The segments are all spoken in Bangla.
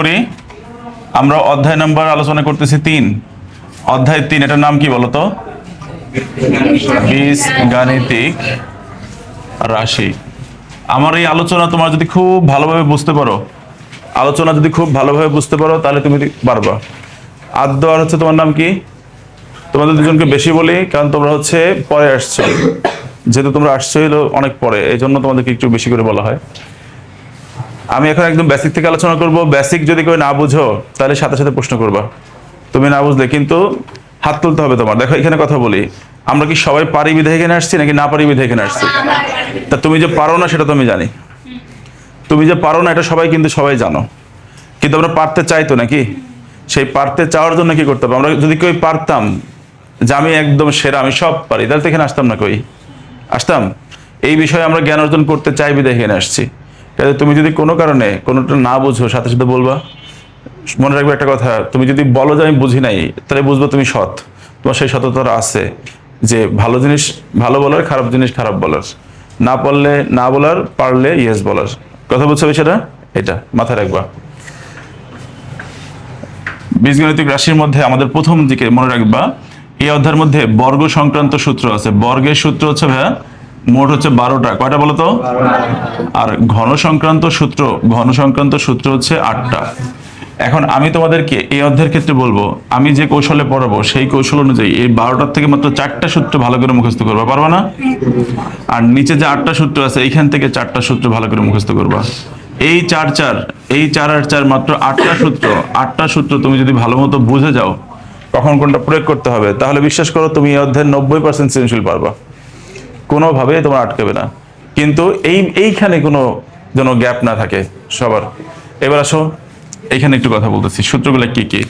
করি আমরা অধ্যায় নাম্বার আলোচনা করতেছি 3 অধ্যায় 3 এটার নাম কি বলতো বীজগাণিতিক রাশি। আমার এই আলোচনা তোমার যদি খুব ভালোভাবে বুঝতে পারো তাহলে তুমি পারবা। আদ্য আর হচ্ছে তোমার নাম কি? তোমাদের দুজনকে বেশি বলি কারণ তোমরা হচ্ছে পরে আসছো, যেহেতু তোমরা আসছো হলো অনেক পরে, এই জন্য তোমাদেরকে একটু বেশি করে বলা হয়। আমি এখন একদম বেসিক থেকে আলোচনা করব। বেসিক যদি কেউ না বুঝো তাহলে সাথে সাথে প্রশ্ন করবা, তুমি না বুঝলে কিন্তু হাত তুলতে হবে তোমার। দেখো এখানে কথা বলি, আমরা কি সবাই পারি বিধায় এখানে আসছি নাকি না পারি বিধায় এখানে আসছি? তা তুমি যে পারো না সেটা তো আমি জানি, তুমি যে পারো না এটা কিন্তু সবাই জানো, কিন্তু আমরা পারতে চাই তো নাকি? সেই পারতে চাওয়ার জন্য কি করতে হবে? আমরা যদি কেউ পারতাম যে আমি একদম সেরা, আমি সব পারি, তাহলে তো এখানে আসতাম না। আসতাম? এই বিষয়ে আমরা জ্ঞান অর্জন করতে চাই বিধায় এখানে আসছি। তাহলে তুমি যদি কোনো কারণে কোনোটা না বুঝো সাথে সাথে বলবা। মনে রাখবে একটা কথা, তুমি যদি বলো যে আমি বুঝি নাই, তাহলে বুঝবো তুমি সৎ, তোমার সেই সততা আছে যে ভালো জিনিস ভালো বলার, খারাপ জিনিস খারাপ বলার, না পারলে না বলার, পারলে ইয়েস বলার। কথা বুঝছো বিষয়টা? এটা মাথায় রাখবা। বীজগণিতিক রাশির মধ্যে আমাদের প্রথম দিকে মনে রাখবা, এই অধ্যায়ের মধ্যে বর্গ সংক্রান্ত সূত্র আছে। বর্গের সূত্র হচ্ছে ভাইয়া মোট হচ্ছে 12টা। কয়টা বলো তো? আর ঘন সংক্রান্ত সূত্র হচ্ছে 8টা। এখন আমি তোমাদেরকে এই অধ্যায়ের ক্ষেত্রে বলবো, আমি যে কৌশলে পড়াবো সেই কৌশল অনুযায়ী এই 12টার থেকে মাত্র 4টা সূত্র ভালো করে মুখস্থ করবা, পারবা না? আর নিচে যে 8টা সূত্র আছে এইখান থেকে 4টা সূত্র ভালো করে মুখস্থ করবা। এই 4 আর 4 মাত্র 8টা সূত্র তুমি যদি ভালো মতো বুঝে যাও কখন কোনটা প্রয়োগ করতে হবে, তাহলে বিশ্বাস করো তুমি এই অধ্যায়ের 90% সৃজনশীল পারবা, কোনোভাবে তোমার আটকাবে না। কিন্তু এইখানে কোনো যেন গ্যাপ না থাকে সবার। এবার আসো, এইখানে একটু কথা বলতেছি সূত্রগুলো কি কি।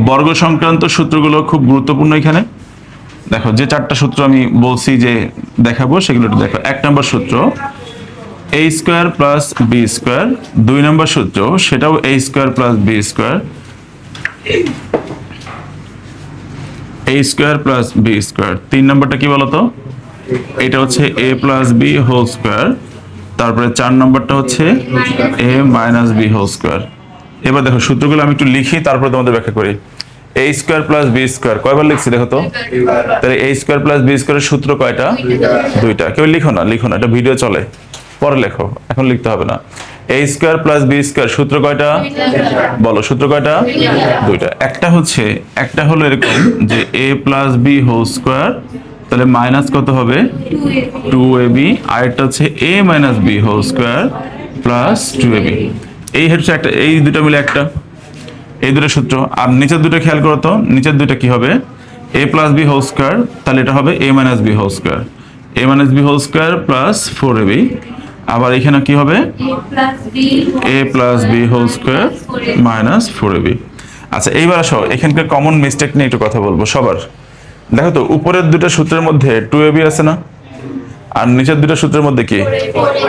বর্গ সংক্রান্ত সূত্রগুলো খুব গুরুত্বপূর্ণ। এখানে দেখো যে 4টা সূত্র আমি বলছি যে দেখাবো সেগুলো একটু দেখো। 1 নম্বর সূত্র a square plus B square. 2 নম্বর সূত্র সেটাও a square plus B square. a square plus B square. 3 নম্বরটা কি বলতো? এটা হচ্ছে a plus B whole square. তারপরে 4 নম্বরটা হচ্ছে a minus B whole square. এবার দেখো সূত্রগুলো আমি একটু লিখি, তারপরে তোমাদের ব্যাখ্যা করি। a square plus B square কয়বার লিখছি দেখো তো? তাহলে a স্কোয়ার প্লাস বি স্কোয়ারের সূত্র কয়টা? 2টা। কেউ লিখো না, এটা ভিডিও চলে, পরে লেখো, এখন লিখতে হবে না। a square plus B square সূত্র কয়টা? বলো সূত্র কয়টা? 2টা। একটা হলো এরকম যে a plus B whole square, তাহলে মাইনাস কত হবে? 2ab। আরেকটা হচ্ছে a minus B whole square plus 2ab। এই হচ্ছে একটা, এই দুটো মিলে একটা, এই দুটো সূত্র। আর নিচের দুটো খেয়াল করো তো, নিচের দুটো কি হবে? a plus B whole square, তাহলে এটা হবে a minus B whole square, a minus B whole square plus 4ab। আবার এখানে কি হবে? a plus B whole square minus 4ab। আচ্ছা এইবার আসো, এখানকার কমন মিস্টেক নিয়ে একটু কথা বলবো সবার। দেখো তো উপরের দুটো সূত্রের মধ্যে 2ab আছে না, আর নিচের দুটো সূত্রের মধ্যে কি?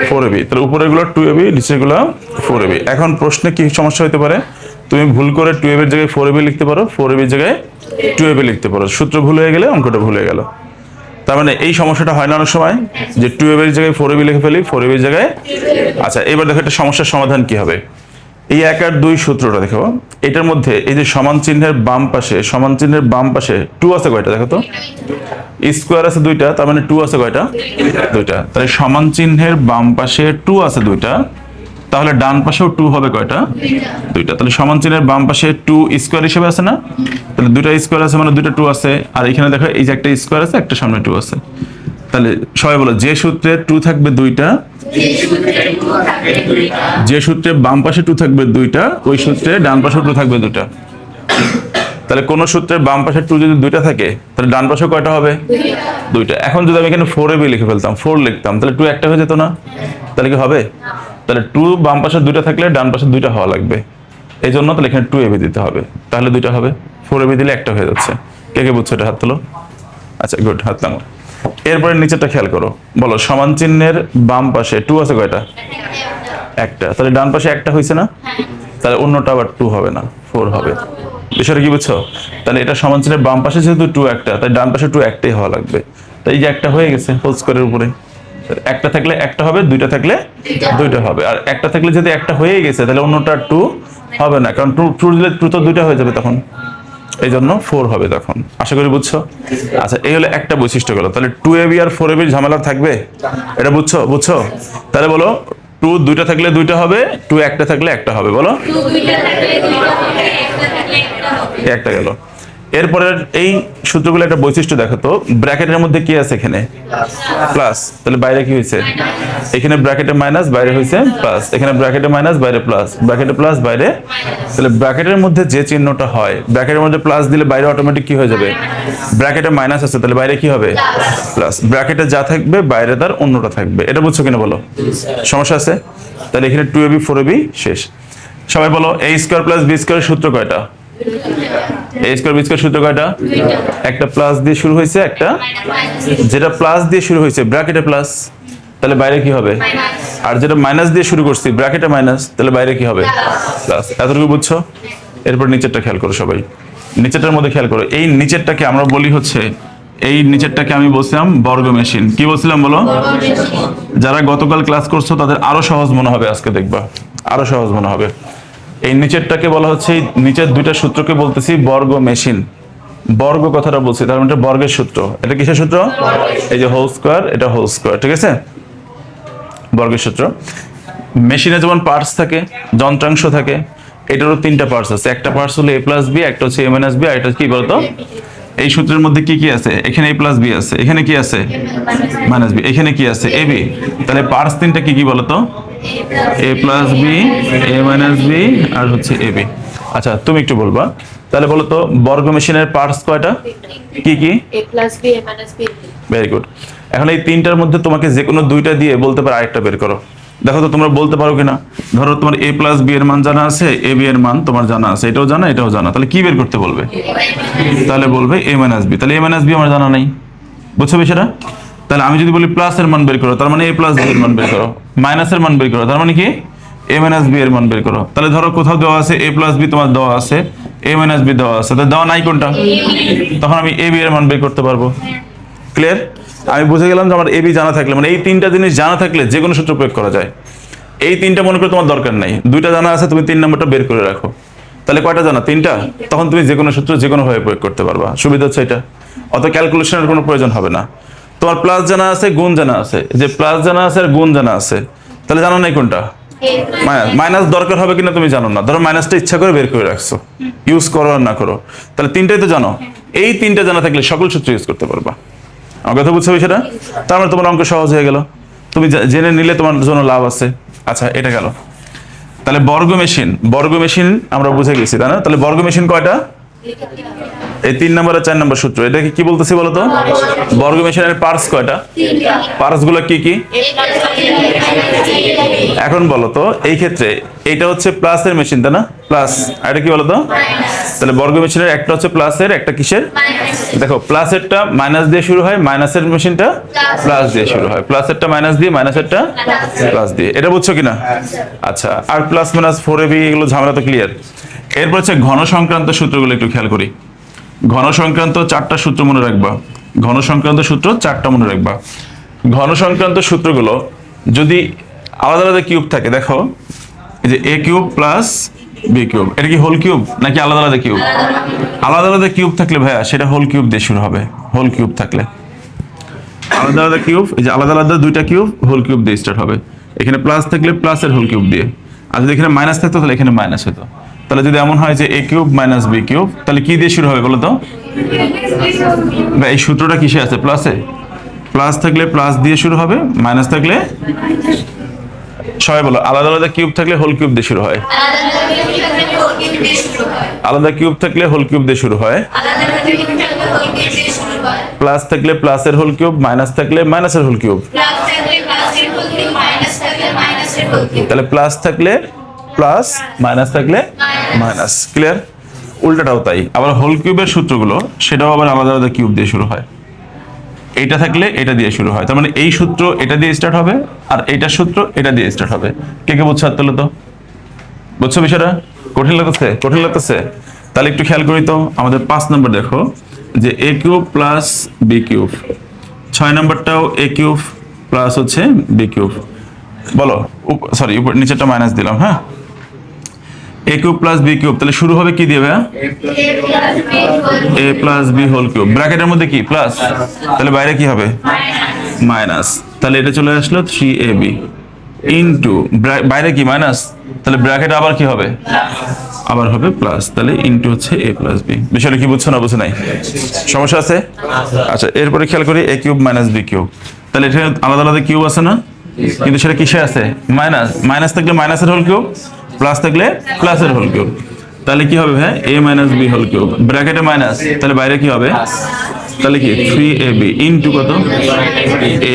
4ab। তাহলে উপরের গুলো 2ab, নিচের গুলো 4ab। এখন প্রশ্নে কি সমস্যা হতে পারে? তুমি ভুল করে 2ab এর জায়গায় 4ab লিখতে পারো, 4ab এর জায়গায় 2ab লিখতে পারো, সূত্র ভুল হয়ে গেলে অঙ্কটা ভুল হয়ে গেল। তার মানে এই সমস্যাটা হয় না অনেক সময় যে 2ab এর জায়গায় 4ab লিখে ফেলি, 4ab এর জায়গায়। আচ্ছা এবার দেখো একটা সমস্যার সমাধান কি হবে। এই 1 আর 2 সূত্রটা দেখো, এটার মধ্যে এই যে সমান চিহ্নের বাম পাশে 2 আছে কয়টা দেখো তো? স্কোয়ার আছে 2টা, তার মানে 2 আছে কয়টা? 2টা। তাহলে সমান চিহ্নের বাম পাশে 2 আছে 2টা, তাহলে ডান পাশেও 2 হবে কয়টা? 2টা। তাহলে সমান চিহ্নের বাম পাশে 2 স্কোয়ার হিসেবে আছে না? তাহলে 2টা স্কোয়ার আছে মানে 2টা 2 আছে। আর এখানে দেখো এই যে একটা স্কোয়ার আছে, একটা সামনে 2 আছে। তাহলে সবাই বলো, যে সূত্রে 2 থাকবে 2টা, যে সূত্রে বাম পাশে 2 থাকবে 2টা, ওই সূত্রে ডান পাশে 2 থাকবে 2টা। তাহলে কোন সূত্রের বাম পাশে 2 যদি 2টা থাকে, তাহলে ডান পাশে কয়টা হবে? 2টা। এখন যদি আমি এখানে 4ab লিখে ফেলতাম, 4 লিখতাম, তাহলে 2 একটা হয়ে যেত না? তাহলে কি হবে? তাহলে 2 বাম পাশে 2টা থাকলে ডান পাশে 2টা হওয়া লাগবে, এই জন্য তাহলে এখানে 2ab দিতে হবে, তাহলে 2টা হবে। 4ab দিলে একটা হয়ে যাচ্ছে। কে কে বুঝছো এটা? হাত তোলো। আচ্ছা গুড, হাত নামাও। এরপরে নিচেরটা খেয়াল করো, বলো সমান চিহ্নের বাম পাশে 2 আছে কয়টা? একটা। তাহলে ডান পাশে একটা হয়েছে না? তাহলে অন্যটা আবার 2 হবে না, 4 হবে। বিষয়টা কি বুঝছো? তাহলে এটা সমান চিহ্নের বাম পাশে যেহেতু 2 একটা, তাই ডান পাশে 2 একটাই হওয়া লাগবে। তাই এই যে একটা হয়ে গেছে হোল স্কয়ারের উপরে। একটা থাকলে একটা হবে, 2টা থাকলে 2টা হবে। আর একটা থাকলে যদি একটা হয়ে গেছে তাহলে অন্যটা 2, হবে না, কারণ ট্রু দিলে ট্রু তো দুইটা হয়ে যাবে তখন, এই জন্য 4 হবে তখন। আশা করি বুঝছো। আচ্ছা, এই হলো একটা বৈশিষ্ট্য গেল। তাহলে 2ab আর 4ab ঝামেলা থাকবে, এটা বুঝছো? তাহলে বলো 2 দুইটা থাকলে দুইটা হবে, 2 একটা থাকলে একটা হবে, বলো। 2 দুইটা থাকলে দুইটা হবে, একটা থাকলে একটা হবে। একটা গেল। এরপরের এই সূত্রগুলো একটা বৈশিষ্ট্য দেখো তো, ব্র্যাকেটের মধ্যে কি আছে এখানে? প্লাস। তাহলে বাইরে কি হয়েছে? এখানে ব্র্যাকেটে মাইনাস, বাইরে হয়েছে প্লাস। এখানে ব্র্যাকেটে মাইনাস, বাইরে প্লাস। ব্র্যাকেটে প্লাস, বাইরে। তাহলে ব্র্যাকেটের মধ্যে যে চিহ্নটা হয়, ব্র্যাকেটের মধ্যে প্লাস দিলে বাইরে অটোমেটিক কি হয়ে যাবে? ব্র্যাকেটে মাইনাস আছে, তাহলে বাইরে কি হবে? প্লাস। ব্র্যাকেটে যা থাকবে বাইরে তার অন্যটা থাকবে। এটা বুঝছো কিনা বলো? সমস্যা আছে? তাহলে এখানে 2ab 4ab শেষ। সবাই বলো a square plus b square সূত্র কয়টা? a স্কয়ার b স্কয়ার সূত্র কয়টা? একটা প্লাস দিয়ে শুরু হয়েছে, একটা যেটা প্লাস দিয়ে শুরু হয়েছে ব্র্যাকেটে প্লাস, তাহলে বাইরে কি হবে? আর যেটা মাইনাস দিয়ে শুরু করছি ব্র্যাকেটে মাইনাস, তাহলে বাইরে কি হবে? প্লাস। এতটুকু বুঝছো? এরপর নিচেরটা খেয়াল করো সবাই। নিচেরটার মধ্যে খেয়াল করো, এই নিচেরটাকে আমরা বলি হচ্ছে, এই নিচেরটাকে আমি বলছিলাম বর্গ মেশিন। কি বলছিলাম বলো? যারা গতকাল ক্লাস করছো তাদের আরো সহজ মনে হবে, আজকে দেখবা আরো সহজ মনে হবে। এই নিচেরটাকে বলা হচ্ছে, এই নিচের দুইটা সূত্রকে বলতেছি বর্গ মেশিন। বর্গ কথাটা বলছি, তার মানে এটা বর্গের সূত্র। এটা কিসের সূত্র? এই যে হোল স্কয়ার, এটা হোল স্কয়ার, ঠিক আছে? বর্গের সূত্র। মেশিনে যেমন পার্টস থাকে, যন্ত্রাংশ থাকে, এটারও 3টা পার্টস আছে। একটা পার্টস হলো a প্লাস বি, একটা হচ্ছে a মাইনাস বি, আর এটা কি বলতো? এই সূত্রের মধ্যে কি কি আছে? এখানে a প্লাস বি আছে, এখানে কি আছে? মাইনাস বি, এখানে কি আছে? a B. তাহলে পার্টস 3টা কি কি বলতো? a plus B, a minus B, আর হচ্ছে a বি। আচ্ছা, তুমি একটু বলবা তাহলে বলো তো, বর্গ মেশিনের পার্টস কয়টা? কি কি? a plus b a minus b। Very good. এখন এই 3টার মধ্যে তোমাকে যে কোনো 2টা দিয়ে বলতে পারো আরেকটা বের করো। দেখো তো তোমরা বলতে পারো কিনা। ধরো তোমার a প্লাস বি এর মান জানা আছে, a বি এর মান তোমার জানা আছে, এটাও জানা এটাও জানা, তাহলে কি বের করতে বলবে? তাহলে বলবে a মাইনাস বি। তাহলে a মাইনাস বি আমার জানা নাই, বুঝছো বিষয়টা? তাহলে আমি যদি বলি প্লাস এর মান বের করো, তার মানে a প্লাস বি এর মান বের করো। মাইনাস এর মান বের করো, তার মানে কি? a মাইনাস বি এর মান বের করো। তাহলে ধরো কোথাও দেওয়া আছে a প্লাস বি, তোমার দেওয়া আছে a মাইনাস বি দেওয়া আছে, তাহলে দেওয়া নাই কোনটা? তখন আমি a বি এর মান বের করতে পারবো। ক্লিয়ার? আমি বুঝে গেলাম যে আমার এবি জানা থাকলে, মানে এই 3টা জিনিস জানা থাকলে যে কোনো সূত্র প্রয়োগ করা যায়। এই 3টা মনে করে তোমার দরকার নাই, 2টা জানা আছে, তুমি 3 নম্বরটা বের করে রাখো। তাহলে কয়টা জানা? 3টা। তখন তুমি যে কোনো সূত্র যে কোনো ভাবে প্রয়োগ করতে পারবা। সুবিধা হচ্ছে এটা, অত ক্যালকুলেশনের কোনো প্রয়োজন হবে না। তোমার প্লাস জানা আছে, গুণ জানা আছে, যে প্লাস জানা আছে আর গুণ জানা আছে, তাহলে জানা নাই কোনটা? মাইনাস। মাইনাস দরকার হবে কিনা তুমি জানো না, ধরো মাইনাসটা ইচ্ছা করে বের করে রাখছো, ইউজ করো আর না করো, তাহলে 3টাই তো জানো। এই 3টা জানা থাকলে সকল সূত্র ইউজ করতে পারবা। আমার কথা বুঝছো বিষয়টা? তার মানে তোমার অঙ্ক সহজ হয়ে গেল, তুমি জেনে নিলে তোমার জন্য লাভ আছে। আচ্ছা, এটা গেল। তাহলে বর্গ মেশিন, বর্গ মেশিন আমরা বুঝে গেছি, তাই না? তাহলে বর্গ মেশিন কয়টা? এই 3 নম্বর আর 4 নম্বর সূত্র। এটাকে কি বলতেছি বলো তো? বর্গ মেশিনের পার্টস কয়টা? পার্টস গুলো কি কি? এখন বলো তো, এই ক্ষেত্রে এইটা হচ্ছে প্লাসের মেশিন, তাই না? প্লাস। আর এটা কি বলো তো? তাহলে বর্গ মেশিনের একটা হচ্ছে প্লাসের, একটা কিসের? দেখো, প্লাসেরটা মাইনাস দিয়ে শুরু হয়, মাইনাসের মেশিনটা প্লাস দিয়ে শুরু হয়। প্লাসেরটা মাইনাস দিয়ে, মাইনাসেরটা প্লাস দিয়ে। এটা বুঝছো কিনা? আচ্ছা, আর প্লাস মাইনাস 4ab এগুলো ঝামেলা তো ক্লিয়ার। এরপর হচ্ছে ঘন সংক্রান্ত সূত্রগুলো একটু খেয়াল করি। ঘন সংক্রান্ত 4টা সূত্র মনে রাখবা। ঘন সংক্রান্ত সূত্র 4টা মনে রাখবা। ঘন সংক্রান্ত সূত্রগুলো যদি আলাদা আলাদা কিউব থাকে, দেখো এই যে a cube plus B cube, এটা কি হোল কিউব নাকি আলাদা আলাদা কিউব? আলাদা আলাদা কিউব থাকলে ভাইয়া সেটা হোল কিউব দিয়ে শুরু হবে। হোল কিউব থাকলে আলাদা আলাদা কিউব, এই যে আলাদা আলাদা 2টা কিউব হোল কিউব দিয়ে স্টার্ট হবে। এখানে প্লাস থাকলে প্লাসের হোল কিউব দিয়ে, আর যদি এখানে মাইনাস থাকতো তাহলে এখানে মাইনাস হতো। তাহলে যদি এমন হয় যে a cube minus B cube, তাহলে কি দিয়ে শুরু হবে বলো তো? এই সূত্রটা কিসে আছে? প্লাসে। প্লাস থাকলে প্লাস দিয়ে শুরু হবে, মাইনাস থাকলে, সবাই বলো, আলাদা আলাদা কিউব থাকলে হোল কিউব দিয়ে শুরু হয়। আলাদা কিউব থাকলে হোল কিউব দিয়ে শুরু হয়। প্লাস থাকলে প্লাসের হোল কিউব, মাইনাস থাকলে মাইনাসের হোল কিউব। তাহলে প্লাস থাকলে প্লাস, মাইনাস থাকলে মাইনাস। ক্লিয়ার? উল্টাটাও তাই। আবার হোল কিউবের সূত্রগুলো সেটাও আবার আলাদা আলাদা কিউব দিয়ে শুরু হয়। এইটা থাকলে এটা দিয়ে শুরু হয়, তার মানে এই সূত্র এটা দিয়ে স্টার্ট হবে, আর এইটার সূত্র এটা দিয়ে স্টার্ট হবে। কে কে বুঝছো? হাত তোলো তো। বুঝছো বিষয়টা? কঠিন লাগতেছে? কঠিন লাগতেছে? তাহলে একটু খেয়াল করি তো, আমাদের 5 নম্বর দেখো, যে a cube plus B cube. 6 নম্বরটাও a কিউব প্লাস হচ্ছে বি কিউব। বলো, সরি নিচেরটা মাইনাস দিলাম, হ্যাঁ। A cube plus B cube, তাহলে শুরু হবে কি দিয়ে ভাইয়া? A plus B whole cube, ব্র্যাকেটের মধ্যে কি প্লাস, তাহলে বাইরে কি হবে? মাইনাস। তাহলে এটা চলে আসলো 3ab ইন্টু বাইরে কি মাইনাস, তাহলে ব্র্যাকেট আবার কি হবে? আবার হবে প্লাস, তাহলে ইন্টু হচ্ছে এ প্লাস বি। বিষয়টা কি বুঝছো না বুঝো নাই? সমস্যা আছে? আচ্ছা, এরপরে খেয়াল করি এ কিউব মাইনাস বি কিউব, তাহলে এটা আলাদা আলাদা কিউব আছে না, কিন্তু সেটা কিসে আছে? মাইনাস। মাইনাস থাকলে মাইনাসের হোল কিউব, প্লাস থাকলে প্লাসের হোল কিউব, তাহলে কি হবে ভাই? A minus B whole cube, ব্র্যাকেটে মাইনাস, তাহলে বাইরে কি হবে? তাহলে কি 3ab ইন্টু কত?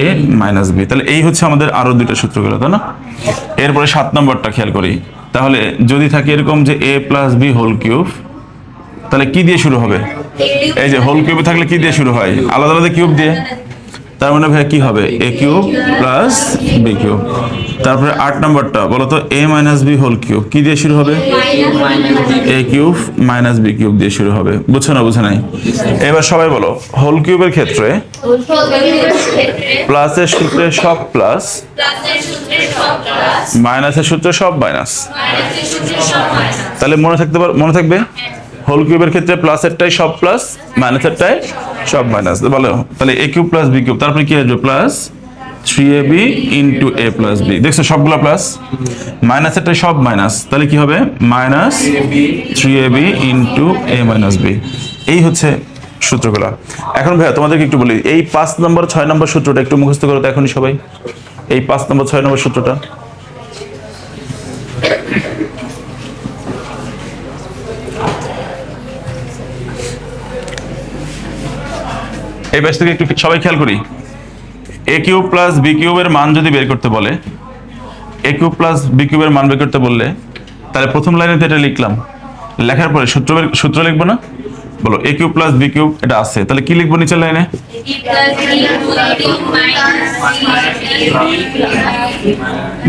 A minus B. তাহলে এই হচ্ছে আমাদের আরো দুইটা সূত্র গেল, তাই না? এরপরে 7 নম্বরটা খেয়াল করি, তাহলে যদি থাকে এরকম যে এ প্লাস বি হোল কিউব, তাহলে কি দিয়ে শুরু হবে? এই যে হোল কিউবে থাকলে কি দিয়ে শুরু হয়? আলাদা আলাদা কিউব দিয়ে। তার মানে ভাই কি হবে? এ কিউব প্লাস বি কিউব। তারপরে 8 নম্বরটা বলো তো, এ মাইনাস বি হোল কিউব কি দিয়ে শুরু হবে? এ কিউব মাইনাস বি কিউব দিয়ে শুরু হবে। বুঝছো না বুঝো নাই? এবার সবাই বলো, হোল কিউবের ক্ষেত্রে প্লাসের সূত্রে সব প্লাস, মাইনাসের সূত্রে সব মাইনাস। তাহলে মনে থাকবে হোল কিউবের ক্ষেত্রে প্লাসেরটাই সব প্লাস, মাইনাসেরটাই সব মাইনাস। ভালো, তাহলে এ কিউব প্লাস বি কিউব, তারপরে কি আসবে? Plus 3ab into A plus B. দেখছো সবগুলা প্লাস, মাইনাসেরটাই সব মাইনাস, তাহলে কি হবে? মাইনাস 3ab ইন্টু এ মাইনাস বি। এই হচ্ছে সূত্রগুলা। এখন ভাইয়া তোমাদেরকে একটু বলি, এই 5 নম্বর 6 নম্বর সূত্রটা একটু মুখস্থ করো তো এখনই সবাই, এই 5 নম্বর 6 নম্বর সূত্রটা। এই ব্যাস থেকে একটু সবাই খেয়াল করি, এ কিউব প্লাস বি কিউবের মান যদি বের করতে বলে, এ কিউব প্লাস বি কিউবের মান বের করতে বললে, তাহলে প্রথম লাইনে তো এটা লিখলাম, লেখার পরে সূত্র লিখবো না? বলো, A cube plus B cube এটা আছে, তাহলে কি লিখবো নিচের লাইনে?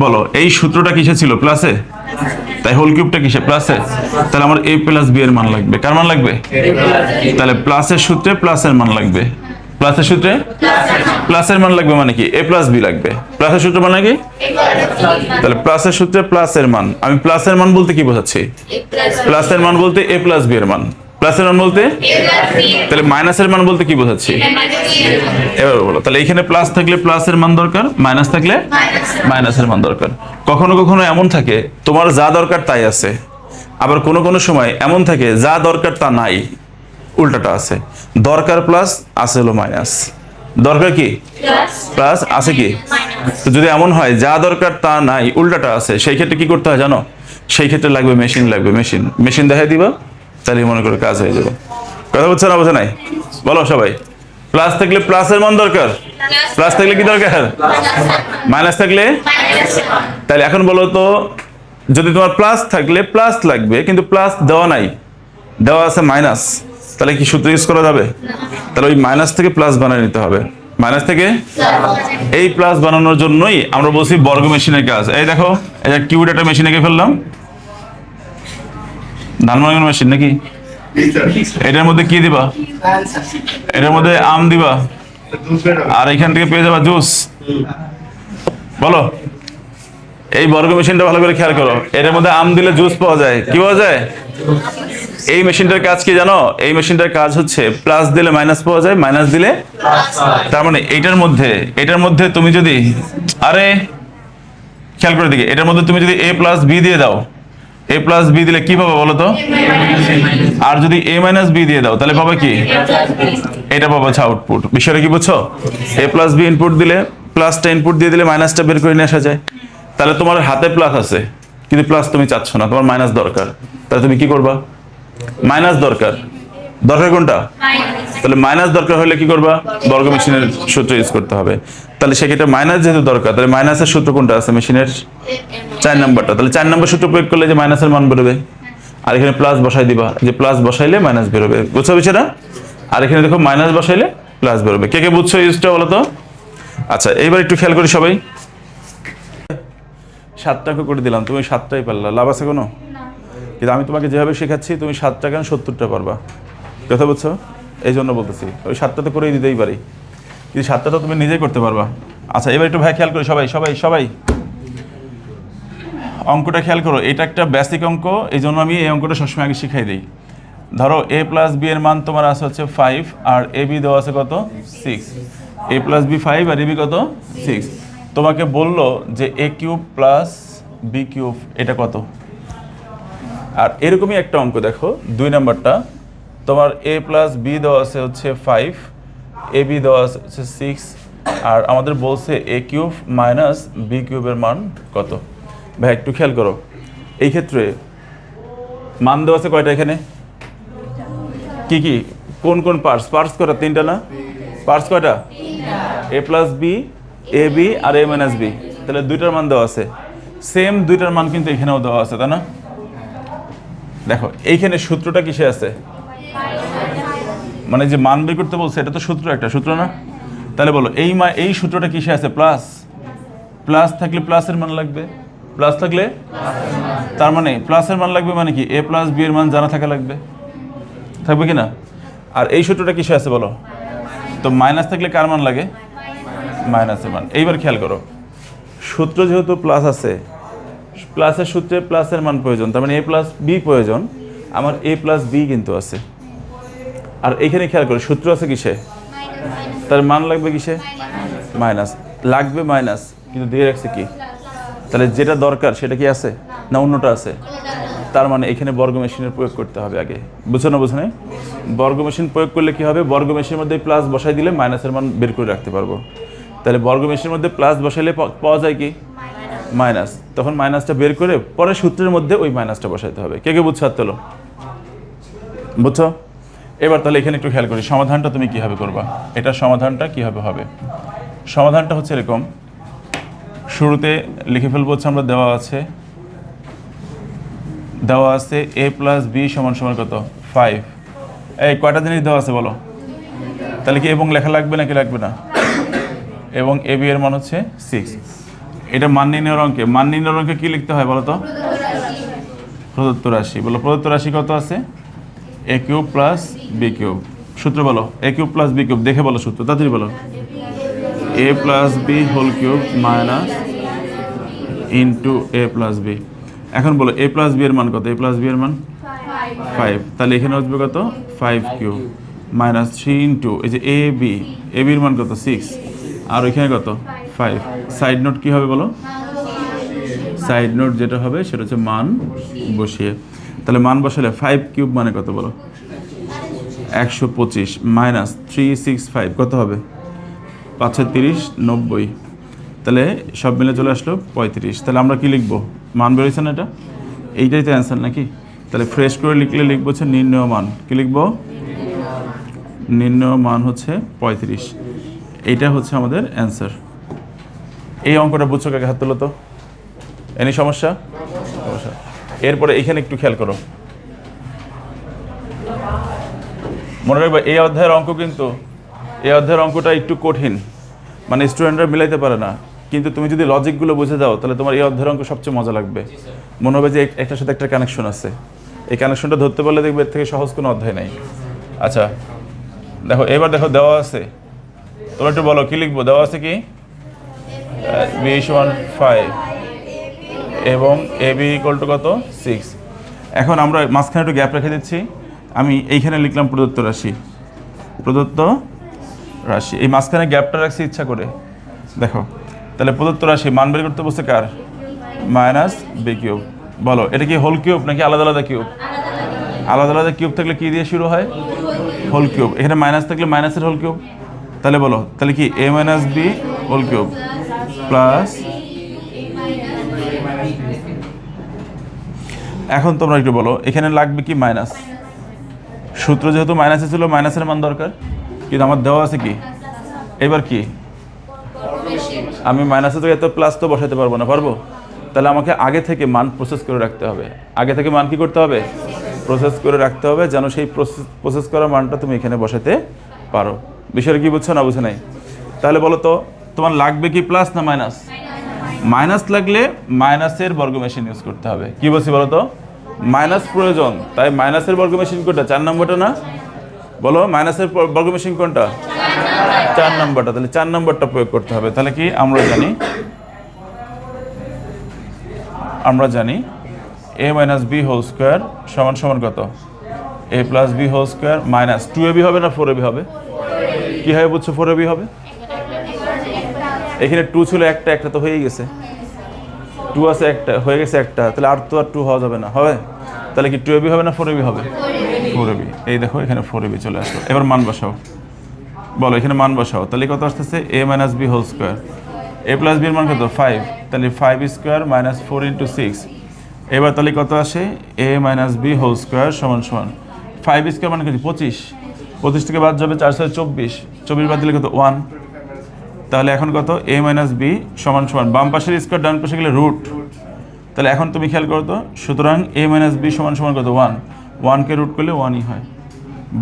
বলো, এই সূত্রটা কিসে ছিল? প্লাসে, তাই হোল কিউবটা কিসে? প্লাসে। তাহলে আমার এ প্লাস বি এর মান লাগবে। কার মান লাগবে? তাহলে প্লাসের সূত্রে প্লাসের মান লাগবে, প্লাসের সূত্রে প্লাসের মান লাগবে, মানে কি? এ প্লাস বি লাগবে। প্লাসের সূত্র মানে কি? তাহলে প্লাসের সূত্রে প্লাসের মান, আমি প্লাসের মান বলতে কি বোঝাচ্ছি? প্লাসের মান বলতে এ প্লাস বি এর মান, প্লাসের মান বলতে। তাহলে মাইনাসের মান বলতে কি বোঝাচ্ছি? এবার বলো, তাহলে এখানে প্লাস থাকলে প্লাসের মান দরকার, মাইনাস থাকলে মাইনাসের মান দরকার। কখনো কখনো এমন থাকে তোমার যা দরকার তাই আছে, আবার কোনো কোনো সময় এমন থাকে যা দরকার তা নাই, উল্টাটা আছে। দরকার প্লাস, আছে হলো মাইনাস। দরকার কি? প্লাস, আছে কি? তো যদি এমন হয় যা দরকার তা নাই, উল্টাটা আছে, সেই ক্ষেত্রে কি করতে হয় জানো? সেই ক্ষেত্রে লাগবে মেশিন, লাগবে মেশিন। মেশিন দেখাই দিবা, তাহলে মনে করে কাজ হয়ে যাবে। কথা বুঝছো না বুঝো নাই? বলো সবাই, প্লাস থাকলে প্লাসের মান দরকার, প্লাস থাকলে কি দরকার? মাইনাস থাকলে। তাহলে এখন বলো তো, যদি তোমার প্লাস থাকলে প্লাস লাগবে, কিন্তু প্লাস দেওয়া নাই, দেওয়া আছে মাইনাস, তাহলে কি সূত্র ইউজ করা যাবে? তাহলে ওই মাইনাস থেকে প্লাস বানিয়ে নিতে হবে, মাইনাস থেকে। এই প্লাস বানানোর জন্যই আমরা বলছি বর্গ মেশিনের কাজ। এই দেখো, এই যে কিউড একটা মেশিন এঁকে ফেললাম, ধান ভাঙানোর মেশিন নাকি? এটার মধ্যে কি দিবা? এটার মধ্যে আম দিবা, আর এখান থেকে পেয়ে যাবা জুস। বলো, এই বর্গ মেশিনটা ভালো করে খেয়াল করো, এটার মধ্যে আম দিলে জুস পাওয়া যায়। কি পাওয়া যায়? এই মেশিনটার কাজ কি জানো? এই মেশিনটার কাজ হচ্ছে প্লাস দিলে মাইনাস পাওয়া যায়, মাইনাস দিলে। তার মানে এটার মধ্যে তুমি যদি, আরে খেয়াল করে দিকে, এটার মধ্যে তুমি যদি এ প্লাস বি দিয়ে দাও, এ প্লাস বি দিলে কি পাবে বলো তো? আর যদি এ মাইনাস বি দিয়ে দাও, তাহলে পাবে কি? এটা পাবে হচ্ছে আউটপুট। বিষয়টা কি বুঝছো? এ প্লাস বি ইনপুট দিলে, প্লাসটা ইনপুট দিয়ে দিলে মাইনাসটা বের করে নিয়ে আসা যায়। তাহলে তোমার হাতে প্লাস আছে, কিন্তু প্লাস তুমি চাচ্ছ না, তোমার মাইনাস দরকার, তাহলে তুমি কি করবা? মাইনাস দরকার, দরকার কোনটা? তাহলে মাইনাস দরকার হলে কি করবা? বর্গ মেশিনের সূত্র ইউজ করতে হবে। তাহলে সেক্ষেত্রে মাইনাস যেহেতু দরকার, তাহলে মাইনাসের সূত্র কোনটা আছে মেশিনের? 4 নম্বরটা। তাহলে 4 নম্বর সূত্র প্রয়োগ করলে যে মাইনাসের মান বেরোবে, আর এখানে প্লাস বসাই দিবা, যে প্লাস বসাইলে মাইনাস বেরোবে। বুঝছো বিষয়টা? আর এখানে দেখো মাইনাস বসাইলে প্লাস বেরোবে। কে কে বুঝছো ইউজটা বলো তো? আচ্ছা, এইবার একটু খেয়াল করি সবাই। 7টা করে দিলাম, তুমি 7টাই পারলা, লাভ আছে কোনো? কিন্তু আমি তোমাকে যেভাবে শেখাচ্ছি তুমি 7টা কেন 70টা পারবা। কথা বুঝছো? এই জন্য বলতেছি, ওই 7টা তো করেই দিতেই পারি, কিন্তু 7টা তো তুমি নিজেই করতে পারবা। আচ্ছা, এবার একটু ভাই খেয়াল করি সবাই সবাই সবাই। অঙ্কটা খেয়াল করো, এটা একটা বেসিক অঙ্ক, এই জন্য আমি এই অঙ্কটা সবসময় আগে শিখাই দিই। ধরো এ প্লাস বি এর মান তোমার আছে হচ্ছে 5 আর এ বি দেওয়া আছে কত 6, এ plus B 5 R A B কত 6। তোমাকে বললো যে এ কিউব প্লাস বি কিউব এটা কত। আর এরকমই একটা অঙ্ক দেখো 2 নাম্বারটা, তোমার এ প্লাস বি দেওয়া আছে হচ্ছে 5, এ বি দেওয়া আছে হচ্ছে 6, আর আমাদের বলছে এ কিউব মাইনাস বি কিউবের মান কত। ভাই একটু খেয়াল করো, এই ক্ষেত্রে মান দেওয়া আছে কয়টা এখানে, কি কি কোন কোন পার্টস, পার্টস কয়টা, 3টা না, পার্টস কয়টা, এ plus B, A B R A minus B, তাহলে 2টার মান দেওয়া আছে। সেম 2টার মান কিন্তু এখানেও দেওয়া আছে, তাই না? দেখো এইখানে সূত্রটা কিসে আছে, মানে যে মান বের করতে বলছে এটা তো সূত্র, একটা সূত্র না? তাহলে বলো এই সূত্রটা কিসে আছে, প্লাস, প্লাস থাকলে প্লাসের মান লাগবে, প্লাস থাকলে তার মানে প্লাসের মান লাগবে, মানে কি এ প্লাস বি এর মান জানা থাকা লাগবে, থাকবে কি না? আর এই সূত্রটা কিসে আছে বলো, তো মাইনাস থাকলে কার মান লাগে, মাইনাসের মান। এইবার খেয়াল করো, সূত্র যেহেতু প্লাস আছে, প্লাসের সূত্রে প্লাসের মান প্রয়োজন, তার মানে এ প্লাস বি প্রয়োজন, আমার এ প্লাস বি কিন্তু আছে। আর এইখানে খেয়াল করো সূত্র আছে কিসে, তার মান লাগবে কিসে, মাইনাস, লাগবে মাইনাস, কিন্তু দিয়ে রাখছে কি, তাহলে যেটা দরকার সেটা কি আছে না অন্যটা আছে, তার মানে এখানে বর্গ মেশিনের প্রয়োগ করতে হবে আগে, বুঝছো না বুঝো না? বর্গ মেশিন প্রয়োগ করলে কি হবে, বর্গ মেশিনের মধ্যে প্লাস বসাই দিলে মাইনাসের মান বের করে রাখতে পারবো। তাহলে বর্গ মেশিনের মধ্যে প্লাস বসাইলে পাওয়া যায় কি মাইনাস, তখন মাইনাসটা বের করে পরে সূত্রের মধ্যে ওই মাইনাসটা বসাইতে হবে। কে কে বুঝছো হাত তোলো, বুঝছো? এবার তাহলে এখানে একটু খেয়াল করি সমাধানটা তুমি কিভাবে করবা, এটার সমাধানটা কিভাবে হবে। সমাধানটা হচ্ছে এরকম, শুরুতে লিখে ফেলবো হচ্ছে আমরা দেওয়া আছে এ প্লাস বি সমান সমান কত 5, এই কয়টা জিনিস দেওয়া আছে বলো, তাহলে কি এবং লেখা লাগবে নাকি লাগবে না, এবং এ বি এর মান হচ্ছে 6। এটা মান নির্ণয়ের অঙ্কে, মান নির্ণয়ের অঙ্কে কি লিখতে হয় বলো তো, প্রদত্ত রাশি। বলো প্রদত্ত রাশি কত আছে, A cube plus B cube, সূত্র বলো A cube plus B cube, দেখে বলো সূত্র তাড়াতাড়ি বলো, A plus B whole cube minus into A plus B. এখন বলো এ প্লাস বি এর মান কত, এ প্লাস বি এর মান 5, তাহলে এখানে আসবে কত 5 কিউব মাইনাস 3 ইন্টু এই যে এ বির মান কত 6, আর ওইখানে কত 5। সাইড নোট কি হবে বলো, সাইড নোট যেটা হবে সেটা হচ্ছে মান বসিয়ে, তাহলে মান বসালে 5 কিউব মানে কত বলো 125 মাইনাস 365 কত হবে 5 30 90, তাহলে সব মিলে চলে আসলো 35। তাহলে আমরা কি লিখবো, মান বেরোচ্ছে না এটা, এইটাই তো অ্যান্সার নাকি? তাহলে ফ্রেশ করে লিখবো হচ্ছে নির্ণয় মান, কি লিখবো, নির্ণয় মান হচ্ছে 35, এইটা হচ্ছে আমাদের অ্যান্সার। এই অঙ্কটা বুঝছো, কাকে হাত তোলো তো, এনি সমস্যা? এরপরে এখানে একটু খেয়াল করো, মনে রাখবে এই অধ্যায়ের অঙ্ক কিন্তু, এই অধ্যায়ের অঙ্কটা একটু কঠিন, মানে স্টুডেন্টরা মিলাইতে পারে না, কিন্তু তুমি যদি লজিকগুলো বুঝে যাও তাহলে তোমার এই অধ্যায়ের অঙ্ক সবচেয়ে মজা লাগবে, মনে হবে যে একটার সাথে একটা কানেকশন আছে, এই কানেকশনটা ধরতে পারলে দেখবে এর থেকে সহজ কোনো অধ্যায় নাই। আচ্ছা দেখো, এবার দেখো দেওয়া আছে, তোমরা একটু বলো কি লিখবো, দেওয়া আছে কি বি সমান 5 এবং এ বি ইকুয়াল টু কত 6। এখন আমরা মাঝখানে একটু গ্যাপ রেখে দিচ্ছি, আমি এইখানে লিখলাম প্রদত্ত রাশি, এই মাঝখানে গ্যাপটা রাখছি ইচ্ছা করে। দেখো তাহলে প্রদত্ত রাশি মান বের করতে বসে কার, মাইনাস বি কিউব। বলো এটা কি হোল কিউব নাকি আলাদা আলাদা কিউব, আলাদা আলাদা কিউব থাকলে কি দিয়ে শুরু হয়, হোল কিউব, এখানে মাইনাস থাকলে মাইনাসের হোল কিউব। তাহলে বলো তাহলে কি A minus B whole cube plus, এখন তোমরা একটু বলো এখানে লাগবে কি মাইনাস, সূত্র যেহেতু মাইনাসে ছিল মাইনাসের মান দরকার, কিন্তু আমার দেওয়া আছে কি, এবার কি আমি মাইনাসে তো এত প্লাস তো বসাতে পারবো না, পারবো? তাহলে আমাকে আগে থেকে মান প্রসেস করে রাখতে হবে, আগে থেকে মান কি করতে হবে, প্রসেস করে রাখতে হবে, যেন সেই প্রসেস করা মানটা তুমি এখানে বসাতে পারো। বিষয়টা কি বুঝছো না বুঝে নাই? তাহলে বলো তো তোমার লাগবে কি প্লাস না মাইনাস, মাইনাস লাগলে মাইনাসের বর্গ মেশিন ইউজ করতে হবে। কি বলছি বলো তো, মাইনাস প্রয়োজন, তাই মাইনাসের বর্গ মেশিন কোনটা, 4 নম্বরটা না? বলো মাইনাসের বর্গ মেশিন কোনটা, 4 নম্বরটা, তাহলে 4 নম্বরটা প্রয়োগ করতে হবে। তাহলে কি আমরা জানি আমরা জানি a minus B whole square সমান সমান কত, a plus B whole square minus 2ab হবে না 4ab হবে? কী হবে বুঝছো? 4ab হবে। এখানে 2 ছিল একটা, একটা তো হয়েই গেছে, 2 আছে একটা, হয়ে গেছে একটা, তাহলে আর তো আর 2 হওয়া যাবে না, হবে? তাহলে কি 2ab হবে না 4ab হবে? 4ab। এই দেখো এখানে 4ab চলে আসলো। এবার মান বসাও, বলো এখানে মান বসাও। তাহলে কত আসতেছে? a minus B whole square, a plus বির মান কত 5, তাহলে 5 স্কোয়ার মাইনাস 4 ইন্টু 6। এবার তাহলে কত আসে? a minus B whole square সমান সমান 5 স্কোয়ার মানে কত 25, 25 থেকে বাদ যাবে 4 4 24, 24 বাদ দিলে কত 1। তাহলে এখন কত? a মাইনাস বি সমান সমান বাম পাশের স্কোয়ার ডান পাশে গেলে রুট। তাহলে এখন তুমি খেয়াল করো তো, সুতরাং a মাইনাস বি সমান সমান কত 1, 1কে রুট করলে 1ই হয়।